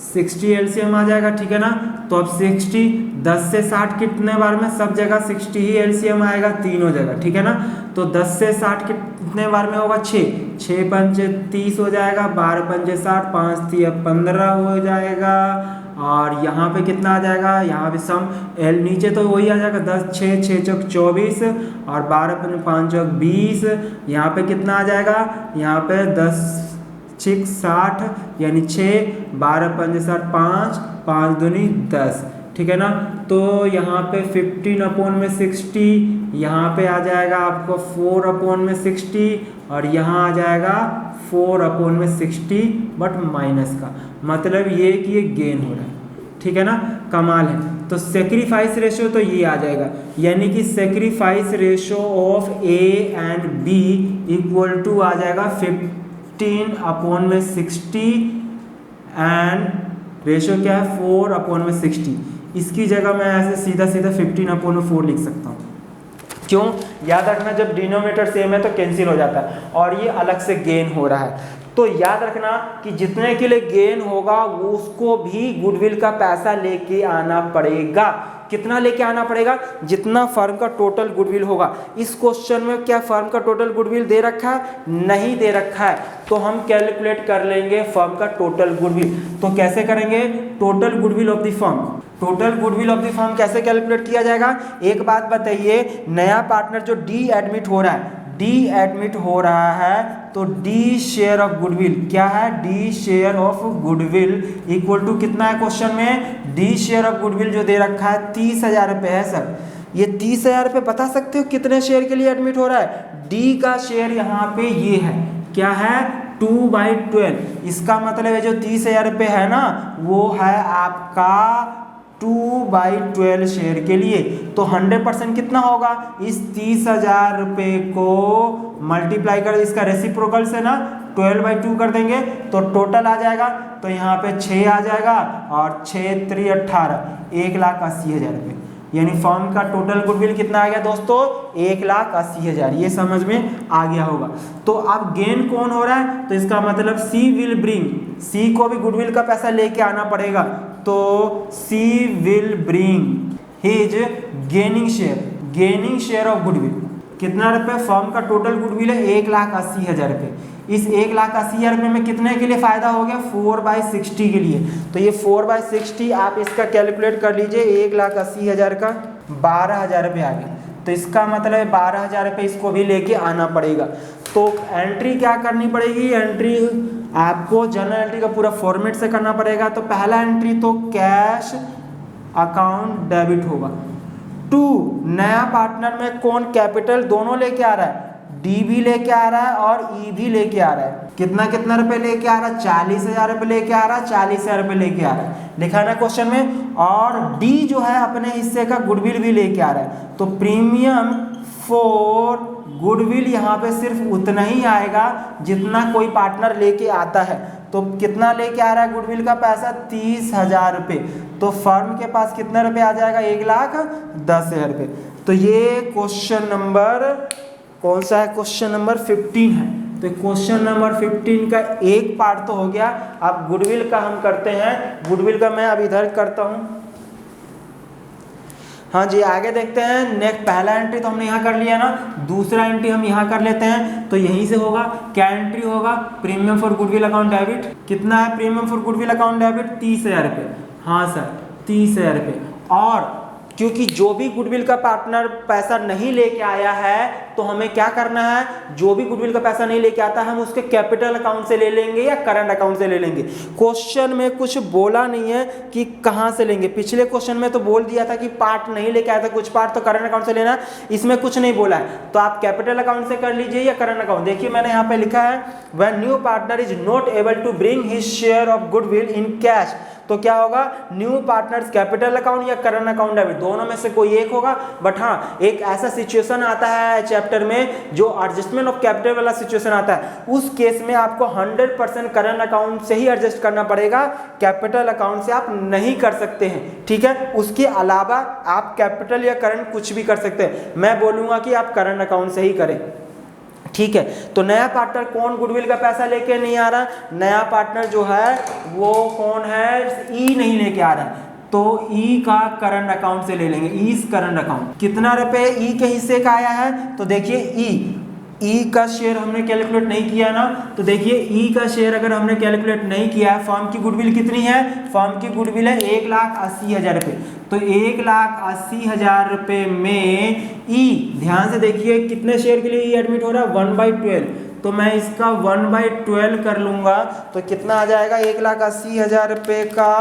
60 एलसीएम आ जाएगा, ठीक है ना। तो अब 60 10 से 60 कितने बार में, सब जगह 60 ही एलसीएम आएगा, तीनों जगह, ठीक है ना। तो 10 से 60 कितने बार में होगा, 6 5 30 हो जाएगा, 12 5 60, 5 3 15 हो जाएगा। और यहाँ पे कितना आ जाएगा, यहाँ पे सम एल नीचे तो वही आ जाएगा 10 6 6 चौक 24 और 12 5 चौक 20, यहाँ पे कितना आ जाएगा, यहाँ पे 10 6 60, यानी 6 12 5 60, 5 5 दूनी 10, ठीक है ना। तो यहाँ पे 15/60, यहाँ पे आ जाएगा आपको 4/60 और यहाँ आ जाएगा 4/60 बट माइनस का, मतलब ये कि ये गेन हो रहा है, ठीक है ना। कमाल है। तो सेक्रीफाइस रेशियो तो ये आ जाएगा, यानी कि sacrifice ratio of A and B equal to आ जाएगा 15/60 एंड रेशियो क्या है 4/60। इसकी जगह मैं ऐसे सीधा 15/4 लिख सकता हूँ। क्यों, याद रखना जब डिनोमिनेटर सेम है तो कैंसिल हो जाता है और ये अलग से गेन हो रहा है। तो याद रखना कि जितने के लिए गेन होगा वो उसको भी गुडविल का पैसा लेके आना पड़ेगा। कितना लेके आना पड़ेगा, जितना फर्म का टोटल गुडविल होगा। इस क्वेश्चन में क्या फर्म का टोटल गुडविल दे रखा है, नहीं दे रखा है, तो हम कैलकुलेट कर लेंगे फर्म का टोटल गुडविल। तो कैसे करेंगे, total goodwill of the firm, total goodwill of the firm कैसे कैलकुलेट किया जाएगा। एक बात बताइए, नया पार्टनर जो डी एडमिट हो रहा है, डी एडमिट हो रहा है, तो डी शेयर ऑफ गुडविल क्या है, D share of goodwill equal to कितना है क्वेश्चन में, डी शेयर ऑफ गुडविल जो दे रखा है 30,000 रुपये है सर। ये 30,000 रुपये बता सकते हो कितने शेयर के लिए एडमिट हो रहा है। डी का शेयर यहाँ पे ये है, क्या है 2/12। इसका मतलब है जो 30,000 रुपये है ना, वो है आपका 2/12 शेयर के लिए। तो 100% कितना होगा, इस 30,000 रुपये को मल्टीप्लाई कर, इसका रेसिप्रोकल से ना 12/2 कर देंगे तो टोटल आ जाएगा, तो यहाँ पे 6 आ जाएगा और 6 3 18, 1,80,000 रुपये। यानी फर्म का टोटल गुडविल कितना आ गया दोस्तों, 1,80,000। ये समझ में आ गया होगा। तो अब गेन कौन हो रहा है, तो इसका मतलब सी विल ब्रिंग, सी को भी गुडविल का पैसा लेके आना पड़ेगा, तो C will bring his gaining share of goodwill. कितना रुपए, फर्म का टोटल गुडविल है 1,80,000 रुपये। इस 1,80,000 रुपये में कितने के लिए फ़ायदा हो गया, 4/60 के लिए। तो ये 4/60 आप इसका कैलकुलेट कर लीजिए, 1,80,000 का 12,000 रुपये आ गया। तो इसका मतलब 12,000 रुपये इसको भी लेके आना पड़ेगा। तो एंट्री क्या करनी पड़ेगी, एंट्री आपको जर्नल एंट्री का पूरा फॉर्मेट से करना पड़ेगा। तो पहला एंट्री तो कैश अकाउंट डेबिट होगा। 2 नया पार्टनर में कौन कैपिटल दोनों लेके आ रहा है, डी भी लेके आ रहा है और ई भी लेके आ रहा है। कितना रुपए लेके आ रहा है, 40,000 रुपये लेके आ रहा है, 40,000 रुपये लेके आ रहा है, लिखा है ना क्वेश्चन में। और डी जो है अपने हिस्से का गुडविल भी लेके आ रहा है। तो प्रीमियम फॉर गुडविल यहाँ पे सिर्फ उतना ही आएगा जितना कोई पार्टनर लेके आता है। तो कितना लेके आ रहा है गुडविल का पैसा, 30,000 रुपये। तो फर्म के पास कितना रुपये आ जाएगा, 1,10,000 रुपये। तो ये क्वेश्चन नंबर कौन सा है, क्वेश्चन नंबर 15 है। तो क्वेश्चन नंबर 15 का एक पार्ट तो हो गया। अब गुडविल का हम करते हैं, गुडविल का मैं अब इधर करता हूँ। हाँ जी, आगे देखते हैं। नेक्स्ट पहला एंट्री तो हमने यहाँ कर लिया ना, दूसरा एंट्री हम यहाँ कर लेते हैं। तो यहीं से होगा, क्या एंट्री होगा, premium for goodwill account debit. कितना है premium for goodwill account debit, 30,000 रुपये। हाँ सर, 30,000 रुपये। और क्योंकि जो भी गुडविल का पार्टनर पैसा नहीं लेके आया है, तो हमें क्या करना है, जो भी गुडविल का पैसा नहीं लेके आता है हम उसके कैपिटल अकाउंट से ले लेंगे या करंट अकाउंट से ले लेंगे। क्वेश्चन में कुछ बोला नहीं है कि कहाँ से लेंगे। पिछले क्वेश्चन में तो बोल दिया था कि पार्ट नहीं लेके आया था, कुछ पार्ट तो करंट अकाउंट से लेना, इसमें कुछ नहीं बोला है। तो आप कैपिटल अकाउंट से कर लीजिए या करंट अकाउंट। देखिए मैंने यहाँ पे लिखा है, when new partner is not able to bring his share of goodwill in cash, तो क्या होगा, न्यू पार्टनर्स कैपिटल अकाउंट या करंट अकाउंट डेबिट, दोनों में से कोई एक होगा। बट हाँ, एक ऐसा सिचुएशन आता है चैप्टर में जो एडजस्टमेंट ऑफ कैपिटल वाला सिचुएशन आता है, उस केस में आपको 100% करंट अकाउंट से ही एडजस्ट करना पड़ेगा, कैपिटल अकाउंट से आप नहीं कर सकते हैं। ठीक है, उसके अलावा आप कैपिटल या करंट कुछ भी कर सकते हैं। मैं बोलूँगा कि आप करंट अकाउंट से ही करें। ठीक है, तो नया पार्टनर कौन गुडविल का पैसा लेके नहीं आ रहा, नया पार्टनर जो है वो कौन है, ई नहीं लेके आ रहा है। तो ई का करंट अकाउंट से ले लेंगे, ई करंट अकाउंट। कितना रुपए ई के हिस्से का आया है, तो देखिए ई का शेयर हमने कैलकुलेट नहीं किया ना। तो देखिए ई का शेयर अगर हमने कैलकुलेट नहीं किया है, फर्म की गुडविल कितनी है, फर्म की गुडविल है 1,80,000 रुपये। तो 1,80,000 रुपये में ई, ध्यान से देखिए कितने शेयर के लिए ई एडमिट हो रहा है, 1/12। तो मैं इसका 1/12 कर लूँगा, तो कितना आ जाएगा, 1,80,000 रुपये का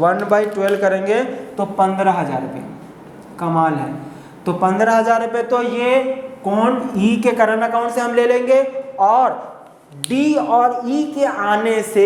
1/12 करेंगे तो 15,000 रुपये। कमाल है। तो 15,000 रुपये तो ये कौन, ई के करंट अकाउंट से हम ले लेंगे, और डी और ई के आने से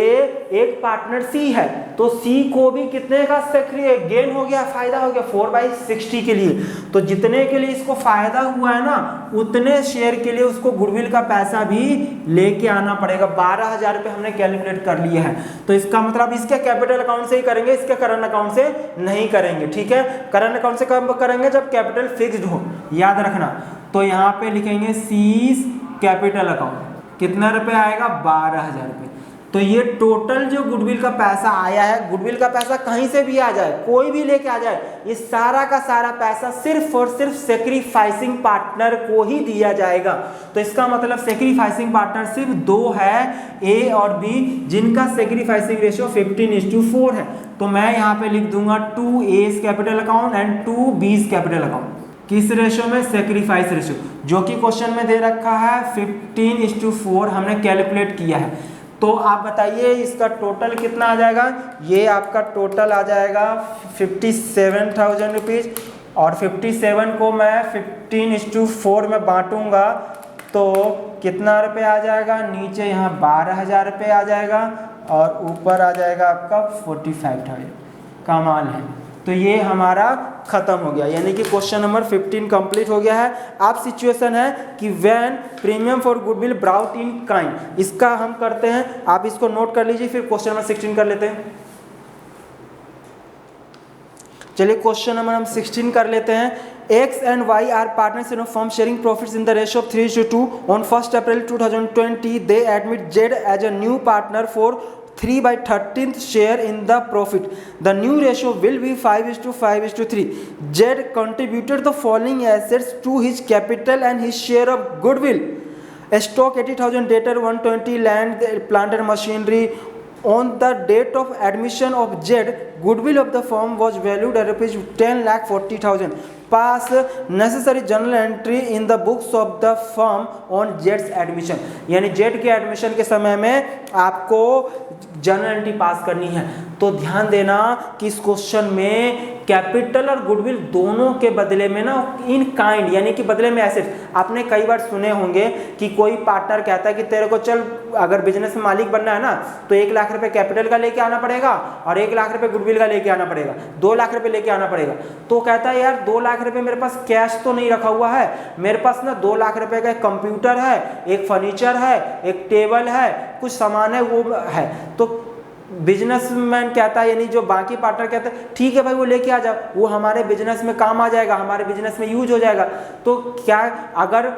एक पार्टनर सी है, तो सी को भी कितने का गेन हो गया, फायदा हो गया, 4/60 के लिए। तो जितने के लिए इसको फायदा हुआ है ना, उतने शेयर के लिए उसको गुडविल का पैसा भी लेके आना पड़ेगा। 12,000 रुपये हमने कैलकुलेट कर लिया है। तो इसका मतलब इसके कैपिटल अकाउंट से ही करेंगे, इसके करंट अकाउंट से नहीं करेंगे। ठीक है, करंट अकाउंट से कब करेंगे, जब कैपिटल फिक्स्ड हो, याद रखना। तो यहाँ पे लिखेंगे सीज कैपिटल अकाउंट, कितना रुपए आएगा, 12,000 रुपये। तो ये टोटल जो गुडविल का पैसा आया है, गुडविल का पैसा कहीं से भी आ जाए, कोई भी लेके आ जाए, ये सारा का सारा पैसा सिर्फ और सिर्फ सेक्रीफाइसिंग पार्टनर को ही दिया जाएगा। तो इसका मतलब सेक्रीफाइसिंग पार्टनर सिर्फ 2 है, ए और बी, जिनका सेक्रीफाइसिंग रेशियो 15:4 है। तो मैं यहाँ पे लिख दूंगा 2A's capital account and 2B's capital account. किस रेशो में, सेक्रीफाइस रेशो, जो कि क्वेश्चन में दे रखा है 15:4 हमने कैलकुलेट किया है। तो आप बताइए इसका टोटल कितना आ जाएगा, ये आपका टोटल आ जाएगा 57,000 रुपीज़, और 57 को मैं 15:4 में बांटूंगा तो कितना रुपये आ जाएगा, नीचे यहाँ 12,000 रुपये आ जाएगा और ऊपर आ जाएगा आपका 45,000। कमाल है। तो ये हमारा खत्म हो गया, यानी कि क्वेश्चन नंबर 15 कंप्लीट हो गया है। अब सिचुएशन है कि when premium for goodwill brought in kind, इसका हम करते हैं, आप इसको नोट कर लीजिए, फिर क्वेश्चन नंबर 16 कर लेते हैं। चलिए क्वेश्चन नंबर हम 16 कर लेते हैं। X and Y are partners in a firm sharing profits in the ratio of 3:2. On 1st April 2020, they admit Z as a new partner for 3/13th share in the profit. The new ratio will be 5:5:3. Z contributed the following assets to his capital and his share of goodwill: stock 80,000, debtor 120, land, plant and machinery. On the date of admission of Z, goodwill of the firm was valued at rupees 10,40,000. Pass necessary journal entry in the books of the firm on Z's admission. यानी Z के admission के समय में आपको journal entry पास करनी है। तो ध्यान देना कि इस क्वेश्चन में कैपिटल और गुडविल दोनों के बदले में ना इन काइंड यानी कि बदले में एसेट्स, आपने कई बार सुने होंगे कि कोई पार्टनर कहता है कि तेरे को चल अगर बिजनेस में मालिक बनना है ना तो 1 लाख रुपए कैपिटल का लेके आना पड़ेगा और 1 लाख रुपए गुडविल का लेके आना पड़ेगा, 2 लाख रुपए लेके आना पड़ेगा। तो कहता है यार 2 लाख रुपए मेरे पास कैश तो नहीं रखा हुआ है, मेरे पास ना 2 लाख रुपए का एक कंप्यूटर है, एक फर्नीचर है, एक टेबल है, कुछ सामान है वो है। तो बिजनेसमैन कहता है यानी जो बाकी पार्टनर कहता है ठीक है भाई वो लेके आ जाओ, वो हमारे बिजनेस में काम आ जाएगा, हमारे बिजनेस में यूज हो जाएगा। तो क्या अगर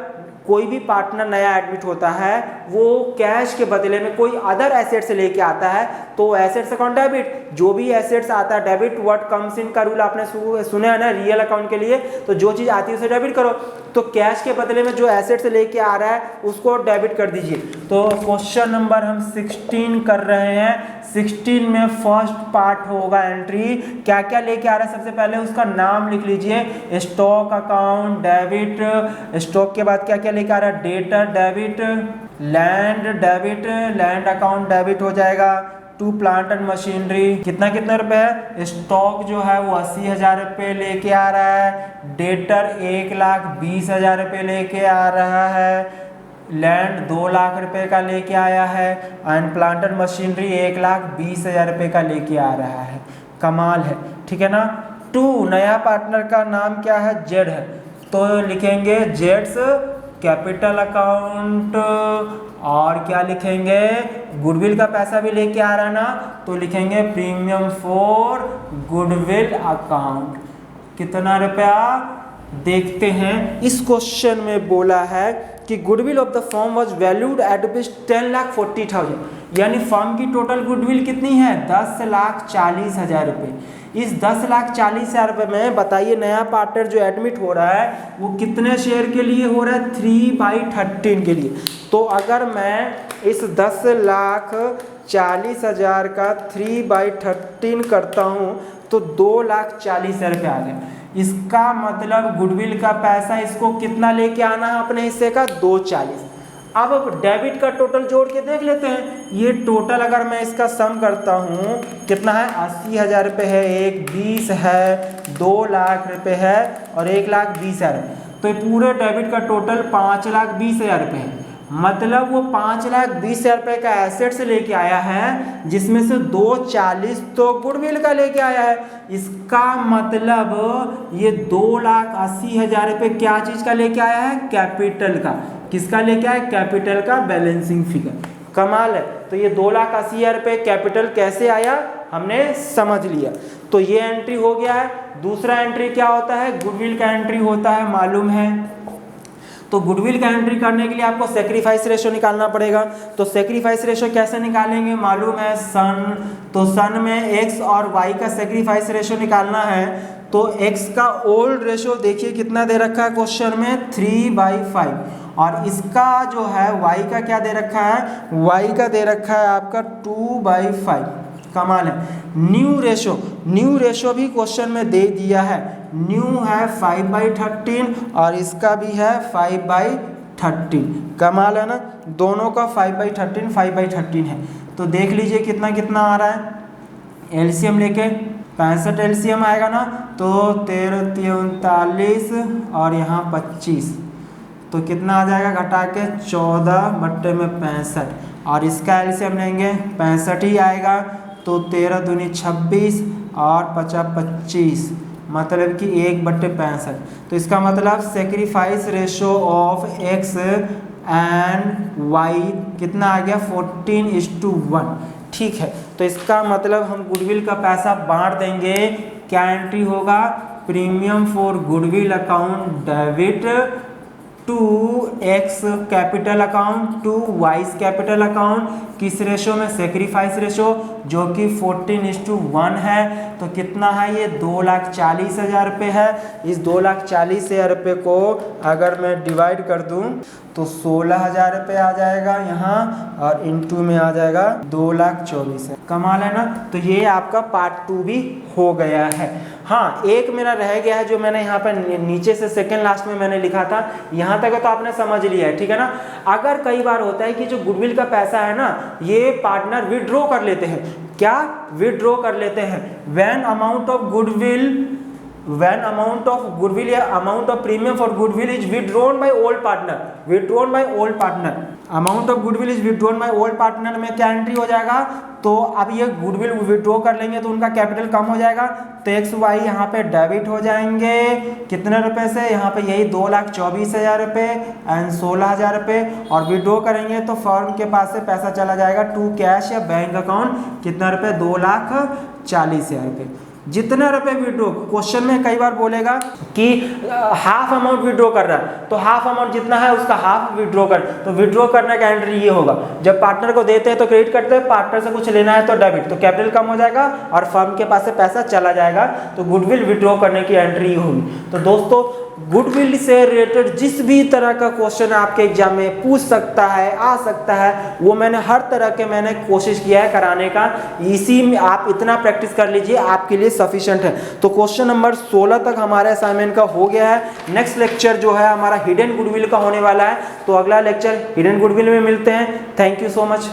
कोई भी पार्टनर नया एडमिट होता है वो कैश के बदले में कोई अदर एसेट्स लेके आता है तो एसेट्स अकाउंट डेबिट, जो भी एसेट्स आता है डेबिट व्हाट कम्स इन का रूल आपने सुना है ना रियल अकाउंट के लिए, तो जो चीज़ आती है उसे डेबिट करो। तो कैश के बदले में जो एसेट्स लेके आ रहा है उसको डेबिट कर दीजिए। तो क्वेश्चन नंबर हम 16 कर रहे हैं। 16 में फर्स्ट पार्ट होगा एंट्री, क्या क्या लेके आ रहा है सबसे पहले उसका नाम लिख लीजिए। स्टॉक अकाउंट डेबिट, स्टॉक के बाद क्या क्या लेके आ रहा है, debtor debit, land debit, land account debit हो जाएगा। टू प्लांट एंड मशीनरी कितना कितना रुपए है, स्टॉक जो है वो 80,000 रुपये लेके आ रहा है, डेटर 1,20,000 रुपये लेके आ रहा है, लैंड 2 लाख रुपए का लेके आया है एंड प्लांट एंड मशीनरी 1,20,000 रुपये का लेके आ रहा है। कमाल है, ठीक है ना। 2 नया पार्टनर का नाम क्या है, जेड है, तो लिखेंगे जेड्स कैपिटल अकाउंट और क्या लिखेंगे, गुडविल का पैसा भी लेके आ रहा है ना तो लिखेंगे प्रीमियम फॉर गुडविल अकाउंट। कितना रुपया देखते हैं। इस क्वेश्चन में बोला है कि goodwill of the firm was valued at ₹10,40,000, यानी फर्म की टोटल गुडविल कितनी है 10,40,000 रुपये। इस 10,40,000 रुपये में बताइए नया पार्टनर जो एडमिट हो रहा है वो कितने शेयर के लिए हो रहा है, 3/13 के लिए। तो अगर मैं इस 10,40,000 का 3/13 करता हूँ तो 2,40,000 रुपये आ गए। इसका मतलब गुडविल का पैसा इसको कितना लेके आना है अपने हिस्से का 2,40,000। अब डेबिट का टोटल जोड़ के देख लेते हैं। ये टोटल अगर मैं इसका सम करता हूँ कितना है, 80,000 रुपये है, एक 20 है, 2 लाख रुपये है और 1,20,000 है। तो ये पूरे डेबिट का टोटल 5,20,000 रुपये है। मतलब वो 5,20,000 रुपये का एसेट्स लेके आया है जिसमें से 2,40,000 तो गुडविल का लेके आया है। इसका मतलब ये 2,80,000 रुपये क्या चीज़ का लेके आया है, कैपिटल का। किसका लेके आया, कैपिटल का बैलेंसिंग फिगर। कमाल है। तो ये 2,80,000 रुपये कैपिटल कैसे आया हमने समझ लिया। तो ये एंट्री हो गया है। दूसरा एंट्री क्या होता है, गुडविल का एंट्री होता है, मालूम है। तो गुडविल का एंट्री करने के लिए आपको सेक्रीफाइस रेशियो निकालना पड़ेगा। तो सेक्रीफाइस रेशियो कैसे निकालेंगे, मालूम है सन। तो सन में एक्स और वाई का सेक्रीफाइस रेशियो निकालना है। तो एक्स का ओल्ड रेशियो देखिए कितना दे रखा है क्वेश्चन में, 3/5 और इसका जो है वाई का क्या दे रखा है, वाई का दे रखा है आपका 2/5। कमाल है। न्यू रेशियो भी क्वेश्चन में दे दिया है। न्यू है 5/13 और इसका भी है 5/13। कमाल है ना, दोनों का 5/13 है। तो देख लीजिए कितना कितना आ रहा है। एलसीएम लेके 65 एलसीएम आएगा ना, तो 13 39 और यहाँ 25, तो कितना आ जाएगा घटा के 14/65 और इसका एलसीएम लेंगे 65 ही आएगा। तो 13 दूनी 26 और 25 25, मतलब कि 1/65। तो इसका मतलब sacrifice ratio of X and Y कितना आ गया 14:1। ठीक है, तो इसका मतलब हम गुडविल का पैसा बांट देंगे। क्या एंट्री होगा, premium for goodwill account debit to X capital account to Y's capital account, किस रेशो में, सेक्रीफाइस रेशो, जो कि 14:1 है। तो कितना है ये 2,40,000 रुपये है। इस 2,40,000 रुपये को अगर मैं डिवाइड कर दूं तो 16,000 रुपये आ जाएगा यहाँ, और इनटू में आ जाएगा 2,24,000। कमाल है ना। तो ये आपका पार्ट 2 भी हो गया है। हाँ, एक मेरा रह गया है जो मैंने यहाँ पर नीचे से सेकंड लास्ट में मैंने लिखा था, यहाँ तक तो आपने समझ लिया है, ठीक है ना। अगर कई बार होता है कि जो गुडविल का पैसा है ना, ये पार्टनर विड्रॉ कर लेते हैं। क्या विड्रॉ कर लेते हैं? व्हेन अमाउंट ऑफ गुडविल या amount of premium for goodwill is withdrawn by old partner, amount of goodwill is withdrawn by old partner में क्या एंट्री हो जाएगा? तो अब ये गुडविल विड्रॉ कर लेंगे तो उनका कैपिटल कम हो जाएगा, तो एक्स वाई यहाँ पे डेबिट हो जाएंगे कितने रुपए से, यहाँ पे यही 2,24,000 रुपये एंड 16,000 रुपये, और विड्रॉ करेंगे तो फर्म के पास से पैसा चला जाएगा टू कैश या बैंक अकाउंट, कितना रुपये 2,40,000 रुपये। जितने रुपए विड्रॉ, क्वेश्चन में कई बार बोलेगा कि हाफ अमाउंट विड्रॉ कर रहा है, तो हाफ अमाउंट जितना है उसका हाफ विड्रॉ कर, तो विड्रॉ करने का एंट्री ये होगा। जब पार्टनर को देते हैं तो क्रेडिट करते हैं, पार्टनर से कुछ लेना है तो डेबिट, तो कैपिटल कम हो जाएगा और फर्म के पास से पैसा चला जाएगा, तो गुडविल विड्रॉ करने की एंट्री होगी। तो दोस्तों, गुडविल से रिलेटेड जिस भी तरह का क्वेश्चन आपके एग्जाम में पूछ सकता है, आ सकता है, वो मैंने हर तरह के मैंने कोशिश किया है कराने का। इसी में आप इतना प्रैक्टिस कर लीजिए, आपके लिए सफिशिएंट है। तो क्वेश्चन नंबर 16 तक हमारे असाइनमेंट का हो गया है। नेक्स्ट लेक्चर जो है हमारा हिडन गुडविल का होने वाला है, तो अगला लेक्चर हिडन गुडविल में मिलते हैं। Thank you so much.